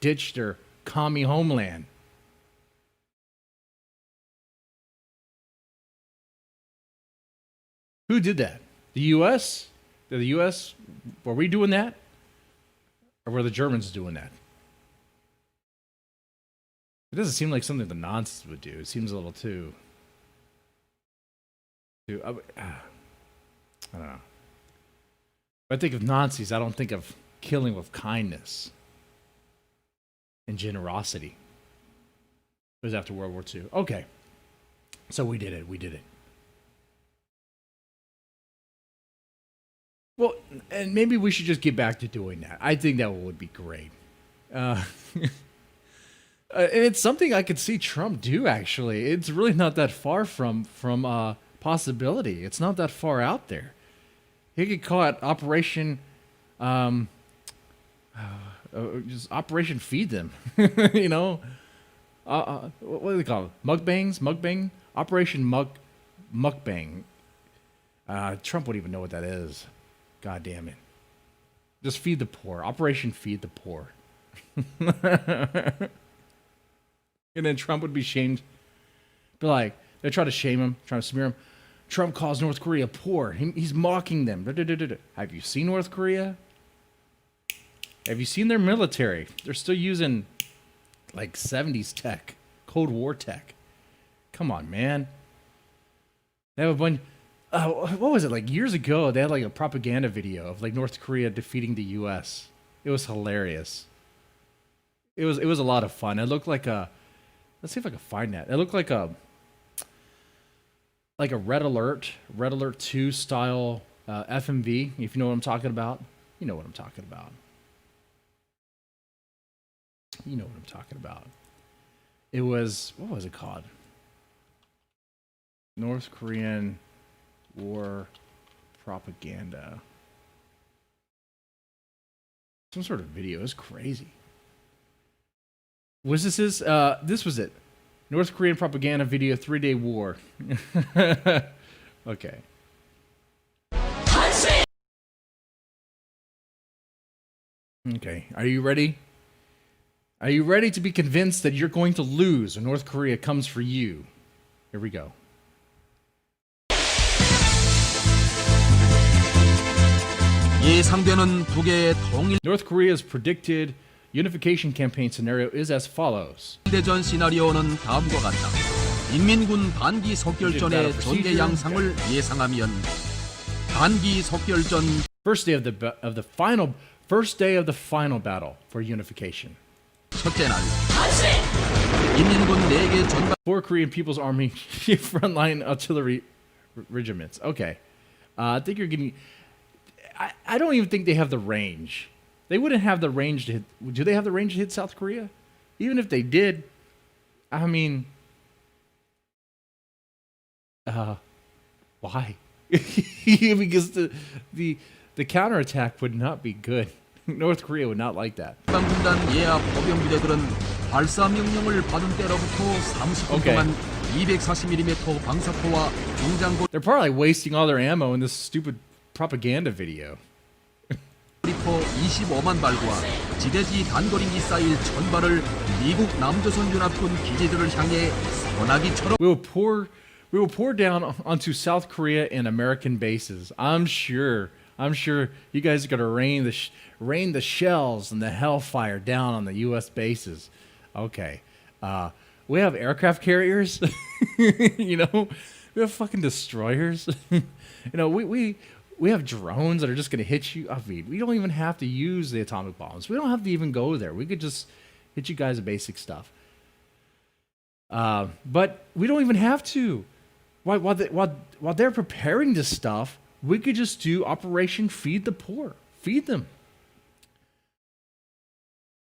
ditch their commie homeland. Who did that? The U.S.? Did the U.S. Were we doing that? Or were the Germans doing that? It doesn't seem like something the Nazis would do. It seems a little too I don't know. When I think of Nazis, I don't think of killing with kindness and generosity. It was after World War II. Okay. So we did it. We did it. Well, and maybe we should just get back to doing that. I think that would be great. And it's something I could see Trump do, actually. It's really not that far from possibility. It's not that far out there. He could call it Operation, just Operation Feed Them. You know, what do they call it? Mukbang, Operation Mukbang. Trump wouldn't even know what that is. God damn it! Just feed the poor. Operation Feed the Poor. And then Trump would be shamed. Be like, they try to shame him, trying to smear him. Trump calls North Korea poor. He's mocking them. Have you seen North Korea? Have you seen their military? They're still using like 70s tech, Cold War tech. Come on, man. They have a bunch. What was it, like years ago? They had like a propaganda video of like North Korea defeating the U.S. It was hilarious. It was a lot of fun. It looked like a. Let's see if I can find that. It looked like a Red Alert 2 style FMV. If you know what I'm talking about, you know what I'm talking about. You know what I'm talking about. It was, what was it called? North Korean war propaganda. Some sort of video. It's crazy. Was this his? This was it. North Korean propaganda video, 3-day war. Okay. Okay. Are you ready? Are you ready to be convinced that you're going to lose when North Korea comes for you? Here we go. 예상되는 두 개의 통일 North Korea's predicted unification campaign scenario is as follows. 대전 시나리오는 다음과 같다. 인민군 단기 석결전의 전개 양상을 예상하면 단기 석결전 First day of the final battle for unification. 첫째 날 인민군 4개 전방 4 Korean People's Army frontline artillery regiments. Okay. I think you're getting. I don't even think they have the range. They wouldn't have the range to hit. Do they have the range to hit South Korea? Even if they did, I mean, why? Because the counterattack would not be good. North Korea would not like that. 방군단 예하 보병 부대들은 발사 명령을 받은 때로부터 30분 Okay. 동안 240mm 방사포와 중장거리 They're probably wasting all their ammo in this stupid propaganda video. 리퍼 25만 발과 지대지 단거리 미사일 1000발을 미국 남조선 연합군 기지들을 향해 소나기처럼 We will pour down onto South Korea and American bases. I'm sure you guys are gonna rain the shells and the hellfire down on the U.S. bases. Okay, we have aircraft carriers. You know, we have fucking destroyers. You know, we have drones that are just gonna hit you. I mean, we don't even have to use the atomic bombs. We don't have to even go there. We could just hit you guys with basic stuff. But we don't even have to. While they're preparing this stuff, we could just do Operation Feed the Poor. Feed them.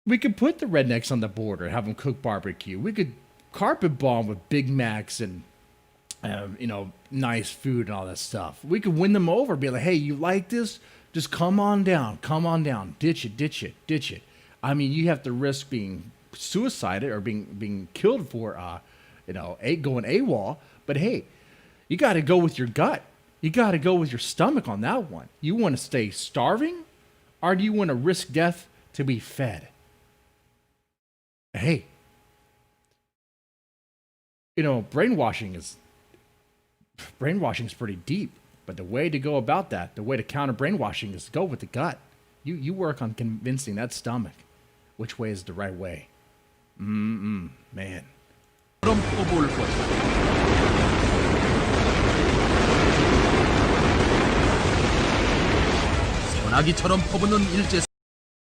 We could put the rednecks on the border, have them cook barbecue. We could carpet bomb with Big Macs and, you know, nice food and all that stuff. We could win them over, be like, hey, you like this? Just come on down. Ditch it. I mean, you have to risk being suicided or being killed for, you know, going AWOL. But hey, you got to go with your gut. You got to go with your stomach on that one. You want to stay starving, or do you want to risk death to be fed? Hey, you know, brainwashing is pretty deep. But the way to go about that, the way to counter brainwashing, is to go with the gut. You work on convincing that stomach which way is the right way. Man. 뽑을 것이다. 소나기처럼 퍼붓는 일제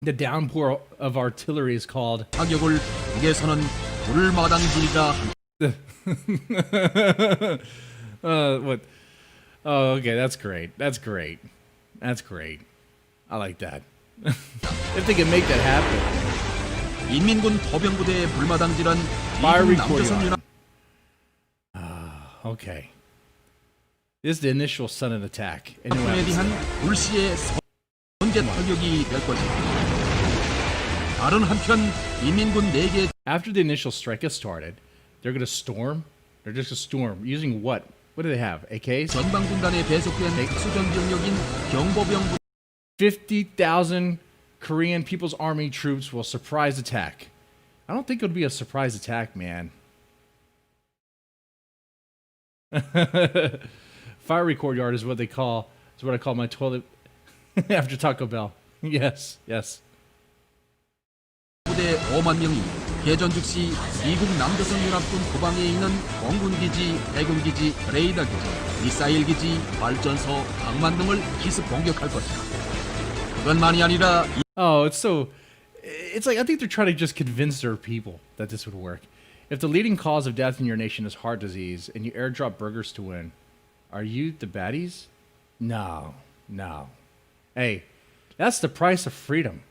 The downpour of artillery is called 사격을 북에서는 불마당질이다. what? Oh, okay, that's great. I like that. If they can make that happen. 인민군 포병부대의 불마당질은 Fire 미국 recording 남조선 on. 연합 Okay. This is the initial sudden attack. 군에 Anyway, 대한 불시의 선제 타격이 될 것이다. 다른 한편 인민군 4개 after the initial strike gets started, they're gonna storm. They're just gonna storm using what? What do they have? AKs? 전방군단에 배속된 특수전 병력인 경보병 50,000 Korean People's Army troops will surprise attack. I don't think it'll be a surprise attack, man. Fiery courtyard is what I call my toilet after Taco Bell. Yes. 부대 5만 명이 개전 즉시 미국 남조선 연합군 후방에 있는 공군기지, 해군기지, 레이더기지, 미사일기지, 발전소, 항만 등을 기습 공격할 것이다. 그것만이 아니라 Oh, it's like I think they're trying to just convince their people that this would work. If the leading cause of death in your nation is heart disease and you airdrop burgers to win, are you the baddies? No. Hey, that's the price of freedom.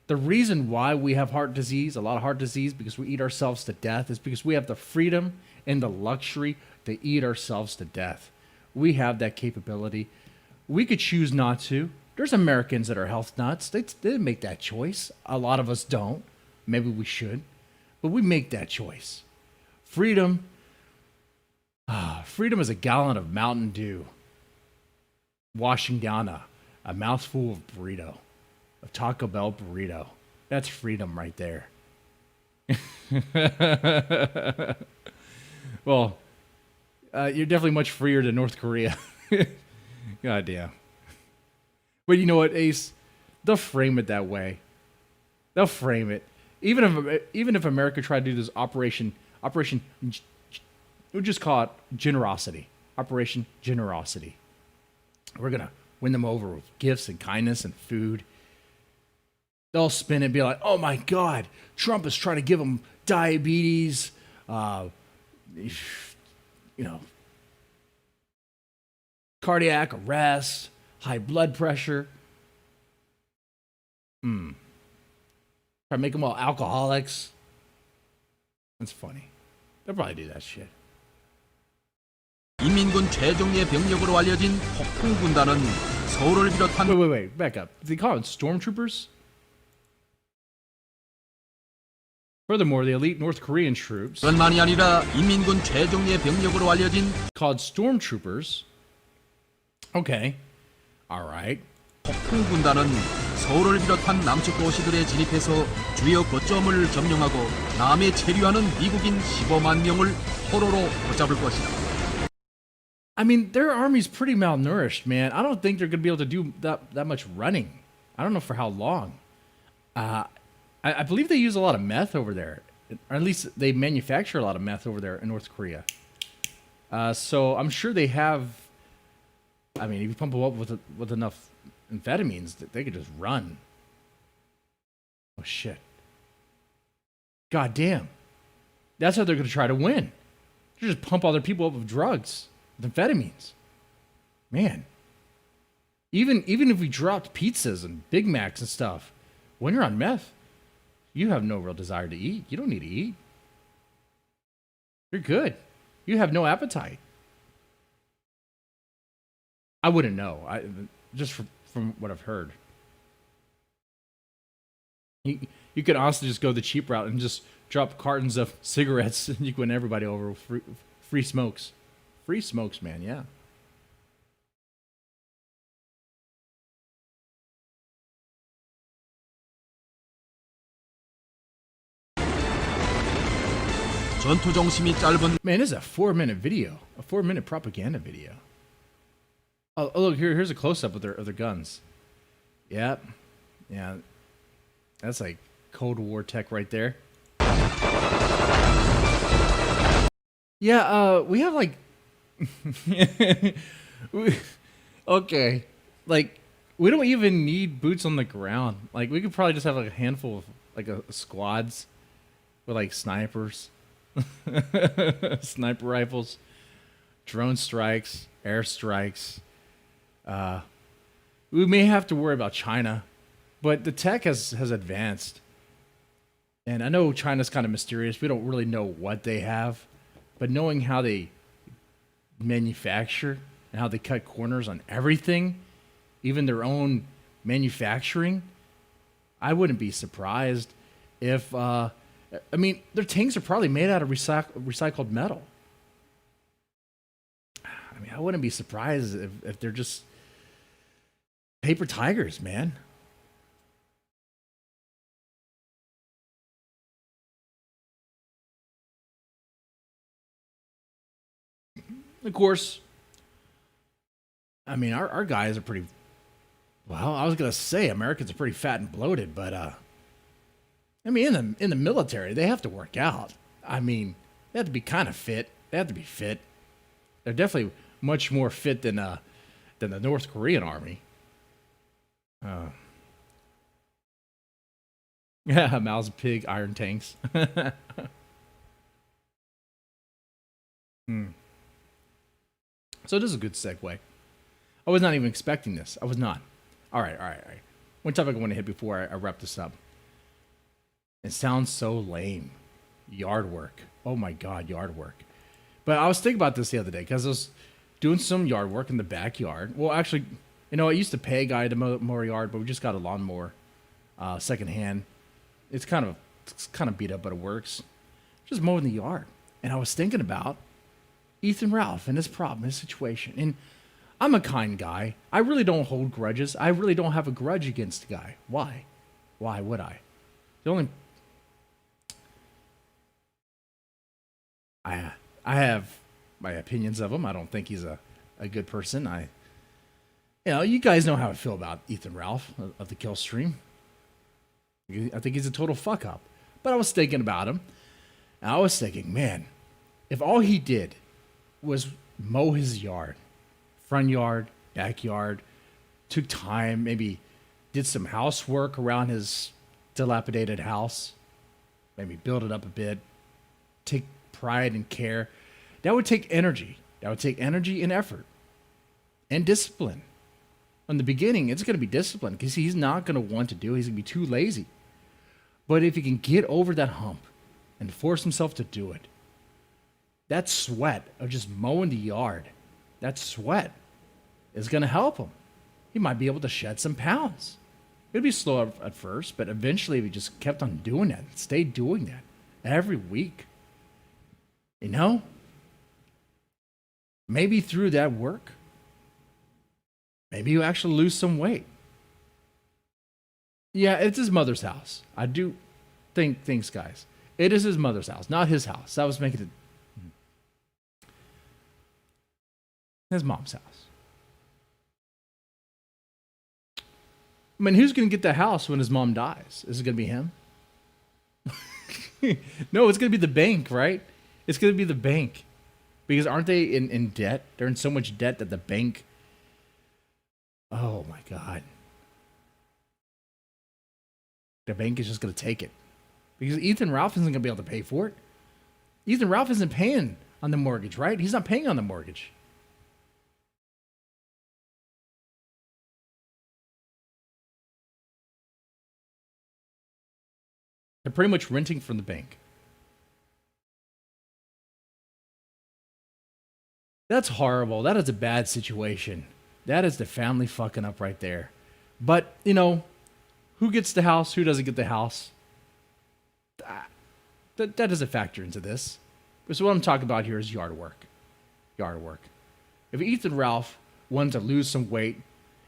The reason why we have heart disease, a lot of heart disease, because we eat ourselves to death, is because we have the freedom and the luxury to eat ourselves to death. We have that capability. We could choose not to. There's Americans that are health nuts. They didn't make that choice. A lot of us don't. Maybe we should. But we make that choice. Freedom. Freedom is a gallon of Mountain Dew washing down a mouthful of burrito. A Taco Bell burrito. That's freedom right there. Well, you're definitely much freer than North Korea. God damn. But you know what, Ace? They'll frame it that way. They'll frame it. Even if America tried to do this operation, we'll just call it generosity. Operation Generosity. We're gonna win them over with gifts and kindness and food. They'll spin it and be like, oh my God, Trump is trying to give them diabetes, cardiac arrest, high blood pressure. Try to make them all alcoholics. That's funny. They'll probably do that shit. 인민군 최정예 병력으로 알려진 폭풍 군단은 서울을 비롯한 Wait. Back up. They call it stormtroopers? Furthermore, the elite North Korean troops 뿐만이 아니라 인민군 최정예 병력으로 알려진 called stormtroopers. Okay. All right. 폭풍 군단은 서울을 비롯한 남측 도시들에 진입해서 주요 거점을 점령하고 남에 체류하는 미국인 15만 명을 포로로 붙잡을 것이다. I mean, their army's pretty malnourished, man. I don't think they're going to be able to do that much running. I don't know for how long. I believe they use a lot of meth over there. Or at least they manufacture a lot of meth over there in North Korea. So I'm sure they have... I mean, if you pump them up with enough amphetamines, they could just run. Oh, shit. God damn. That's how they're going to try to win. They just pump other people up with drugs. With amphetamines. Man. Even if we dropped pizzas and Big Macs and stuff, when you're on meth, you have no real desire to eat. You don't need to eat. You're good. You have no appetite. I wouldn't know. Just from what I've heard. You could honestly just go the cheap route and just drop cartons of cigarettes and you can win everybody over with free smokes. Free smokes, man, yeah. 전투 정심이 짧은 Man, this is a 4-minute video. A 4-minute propaganda video. Oh, look, here's a close-up of their guns. Yep. Yeah. That's like Cold War tech right there. Yeah, we have like... okay. Like, we don't even need boots on the ground. Like, we could probably just have like a handful of like squads with like snipers. Sniper rifles. Drone strikes. Air strikes. We may have to worry about China, but the tech has advanced. And I know China's kind of mysterious. We don't really know what they have, but knowing how they manufacture and how they cut corners on everything, even their own manufacturing, I wouldn't be surprised if, I mean, their tanks are probably made out of recycled metal. I mean, I wouldn't be surprised if they're just paper tigers, man. Of course, I mean, our guys are pretty, well, I was going to say Americans are pretty fat and bloated, but, I mean, in the military, they have to work out. I mean, they have to be kind of fit. They have to be fit. They're definitely much more fit than the North Korean army. Yeah, Mao's pig, iron tanks. So this is a good segue. I was not even expecting this. I was not. All right. One topic I want to hit before I wrap this up. It sounds so lame. Yard work. Oh my God, yard work. But I was thinking about this the other day because I was doing some yard work in the backyard. Well, actually, you know, I used to pay a guy to mow a yard, but we just got a lawnmower secondhand. It's kind of beat up, but it works. Just mowing the yard. And I was thinking about Ethan Ralph and his problem, his situation. And I'm a kind guy. I really don't hold grudges. I really don't have a grudge against the guy. Why? Why would I? The only... I have my opinions of him. I don't think he's a good person. You guys know how I feel about Ethan Ralph of the Kill Stream. I think he's a total fuck up. But I was thinking about him. And I was thinking, man, if all he did was mow his yard, front yard, backyard, took time, maybe did some housework around his dilapidated house, maybe build it up a bit, take pride and care, that would take energy. That would take energy and effort and discipline. In the beginning, it's going to be discipline because he's not going to want to do it. He's going to be too lazy. But if he can get over that hump and force himself to do it, that sweat of just mowing the yard, that sweat is going to help him. He might be able to shed some pounds. It'd be slow at first, but eventually if he just kept on doing that, stayed doing that every week, you know, maybe through that work, maybe you actually lose some weight. Yeah, it's his mother's house. I do think, thanks guys. It is his mother's house, not his house. That was making it his mom's house. I mean, who's going to get the house when his mom dies? Is it going to be him? No, it's going to be the bank, right? It's going to be the bank. Because aren't they in debt? They're in so much debt that the bank... Oh, my God. The bank is just going to take it. Because Ethan Ralph isn't going to be able to pay for it. Ethan Ralph isn't paying on the mortgage, right? He's not paying on the mortgage. They're pretty much renting from the bank. That's horrible. That is a bad situation. That is the family fucking up right there. But, you know, who gets the house? Who doesn't get the house? That doesn't factor into this. So what I'm talking about here is yard work. Yard work. If Ethan Ralph wanted to lose some weight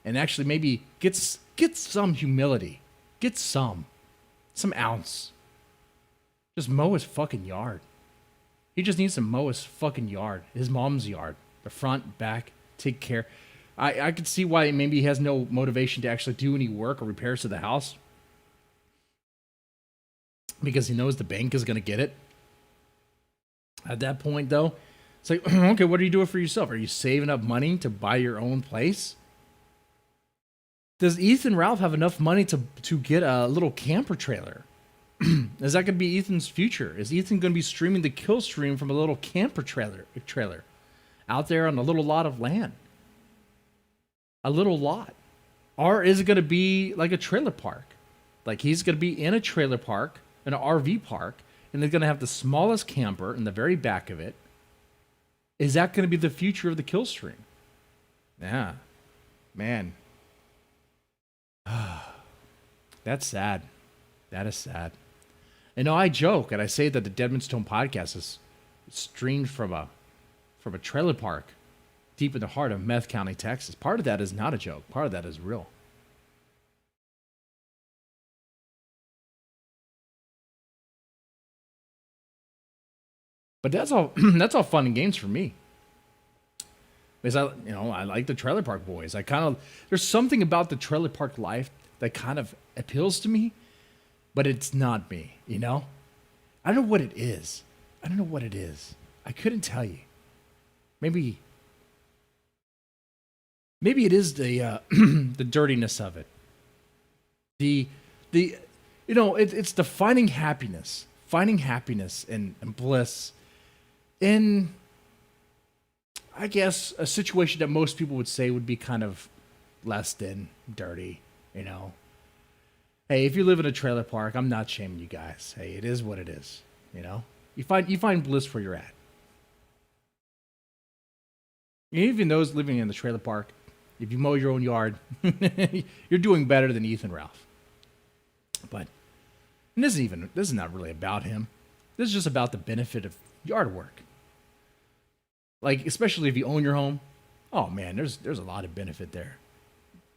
and actually maybe get some humility, get some ounce, just mow his fucking yard. He just needs to mow his fucking yard, his mom's yard, the front, back, take care. I could see why maybe he has no motivation to actually do any work or repairs to the house. Because he knows the bank is going to get it. At that point, though, it's like, okay, what are you doing for yourself? Are you saving up money to buy your own place? Does Ethan Ralph have enough money to get a little camper trailer? Is that going to be Ethan's future? Is Ethan going to be streaming the kill stream from a little camper trailer out there on a little lot of land? A little lot. Or is it going to be like a trailer park? Like he's going to be in a trailer park, an RV park, and they're going to have the smallest camper in the very back of it. Is that going to be the future of the kill stream? Yeah. Man. That's sad. That is sad. And no, I joke and I say that the Deadman Stone podcast is streamed from a trailer park deep in the heart of Meth County, Texas. Part of that is not a joke. Part of that is real. But that's all. That's all fun and games for me. Because I like the trailer park boys. There's something about the trailer park life that kind of appeals to me, but it's not me. You know, I don't know what it is. I couldn't tell you. Maybe it is the the dirtiness of it. It's the finding happiness and bliss in, I guess, a situation that most people would say would be kind of less than dirty, you know. Hey, if you live in a trailer park, I'm not shaming you guys. Hey, it is what it is, you know. You find bliss where you're at. Even those living in the trailer park, if you mow your own yard, you're doing better than Ethan Ralph. But this is not really about him. This is just about the benefit of yard work. Like, especially if you own your home, oh man, there's a lot of benefit there.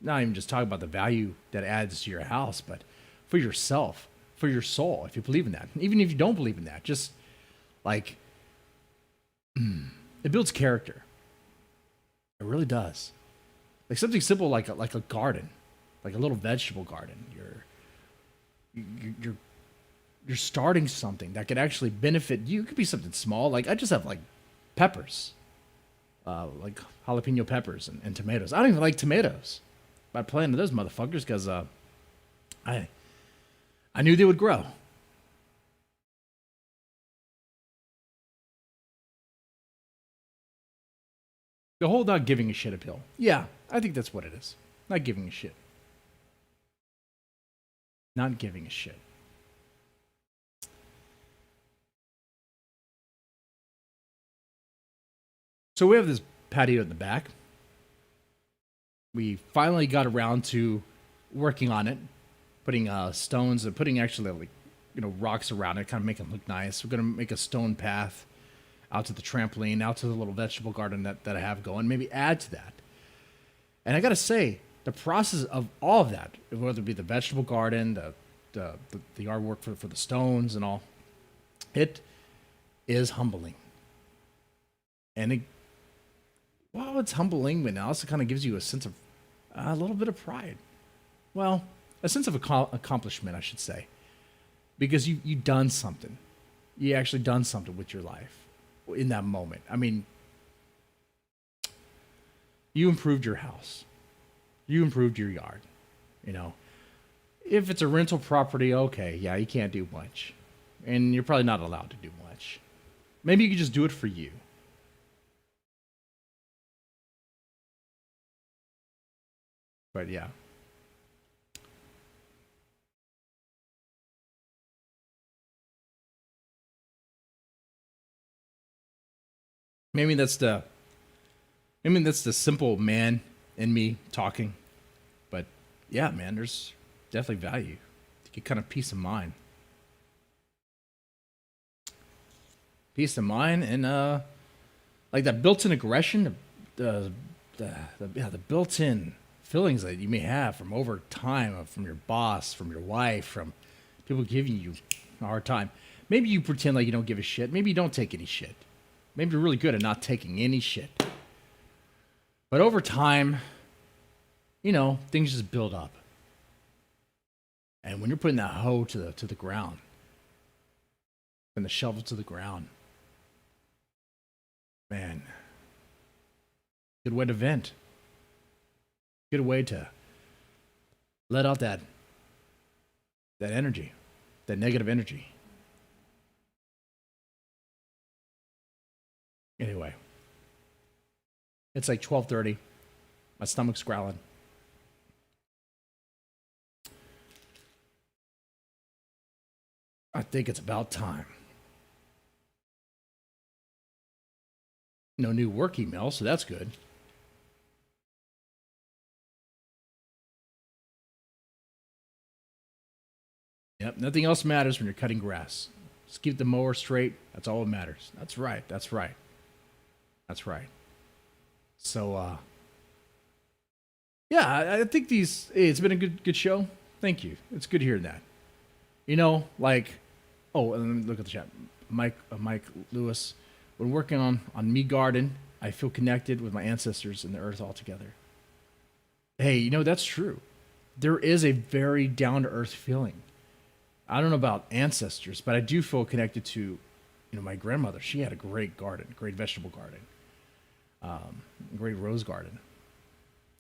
Not even just talking about the value that adds to your house, but for yourself, for your soul, if you believe in that. Even if you don't believe in that, just like, it builds character. It really does. Like something simple like a garden, like a little vegetable garden. You're starting something that could actually benefit you. It could be something small. Like I just have like peppers, like jalapeno peppers and tomatoes. I don't even like tomatoes. But I planted those motherfuckers because I knew they would grow. The whole not giving a shit appeal. Yeah, I think that's what it is. Not giving a shit. Not giving a shit. So we have this patio in the back. We finally got around to working on it, putting stones and putting actually like, rocks around it, kind of make it look nice. We're gonna make a stone path out to the trampoline, out to the little vegetable garden that I have going. Maybe add to that. And I gotta say, the process of all of that, whether it be the vegetable garden, the artwork for the stones and all, it is humbling. And it's humbling, but it also kind of gives you a sense of a little bit of pride. Well, a sense of accomplishment, I should say, because you done something. You actually done something with your life in that moment. I mean, you improved your house. You improved your yard. If it's a rental property, okay, yeah, you can't do much. And you're probably not allowed to do much. Maybe you could just do it for you. But yeah. Maybe that's the simple man in me talking. But yeah, man, there's definitely value to get kind of peace of mind. Peace of mind and like that built-in aggression, the built-in feelings that you may have from over time, from your boss, from your wife, from people giving you a hard time. Maybe you pretend like you don't give a shit. Maybe you don't take any shit. Maybe you're really good at not taking any shit. But over time, things just build up. And when you're putting that hoe to the ground, and the shovel to the ground, man, good way to vent. Good way to let out that energy, that negative energy. Anyway, it's like 12:30. My stomach's growling. I think it's about time. No new work email, so that's good. Yep, nothing else matters when you're cutting grass. Just keep the mower straight. That's all that matters. That's right. That's right. That's right. So, yeah, I think it's been a good show. Thank you. It's good hearing that. And then look at the chat. Mike Lewis. When working on Me Garden, I feel connected with my ancestors and the earth altogether. Hey, that's true. There is a very down-to-earth feeling. I don't know about ancestors, but I do feel connected to, my grandmother. She had a great garden, great vegetable garden, great rose garden.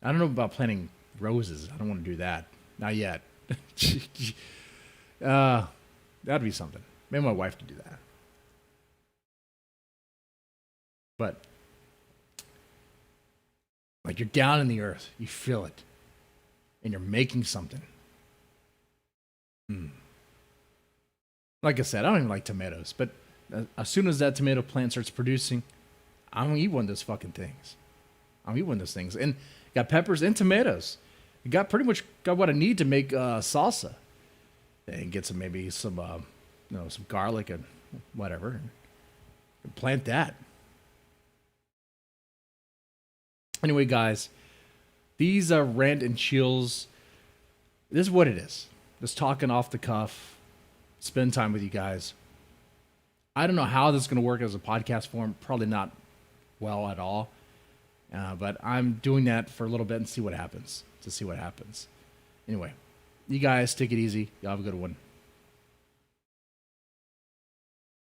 I don't know about planting roses. I don't want to do that. Not yet. That'd be something. Maybe my wife could do that. But, like, you're down in the earth. You feel it. And you're making something. Like I said, I don't even like tomatoes, but as soon as that tomato plant starts producing, I'm gonna eat one of those fucking things. I'm gonna eat one of those things. And got peppers and tomatoes. You pretty much got what I need to make salsa. And get some garlic and whatever. And plant that. Anyway, guys, these are rant and chills. This is what it is. Just talking off the cuff. Spend time with you guys. I don't know how this is going to work as a podcast form. Probably not well at all. But I'm doing that for a little bit and see what happens. Anyway, you guys take it easy. Y'all have a good one.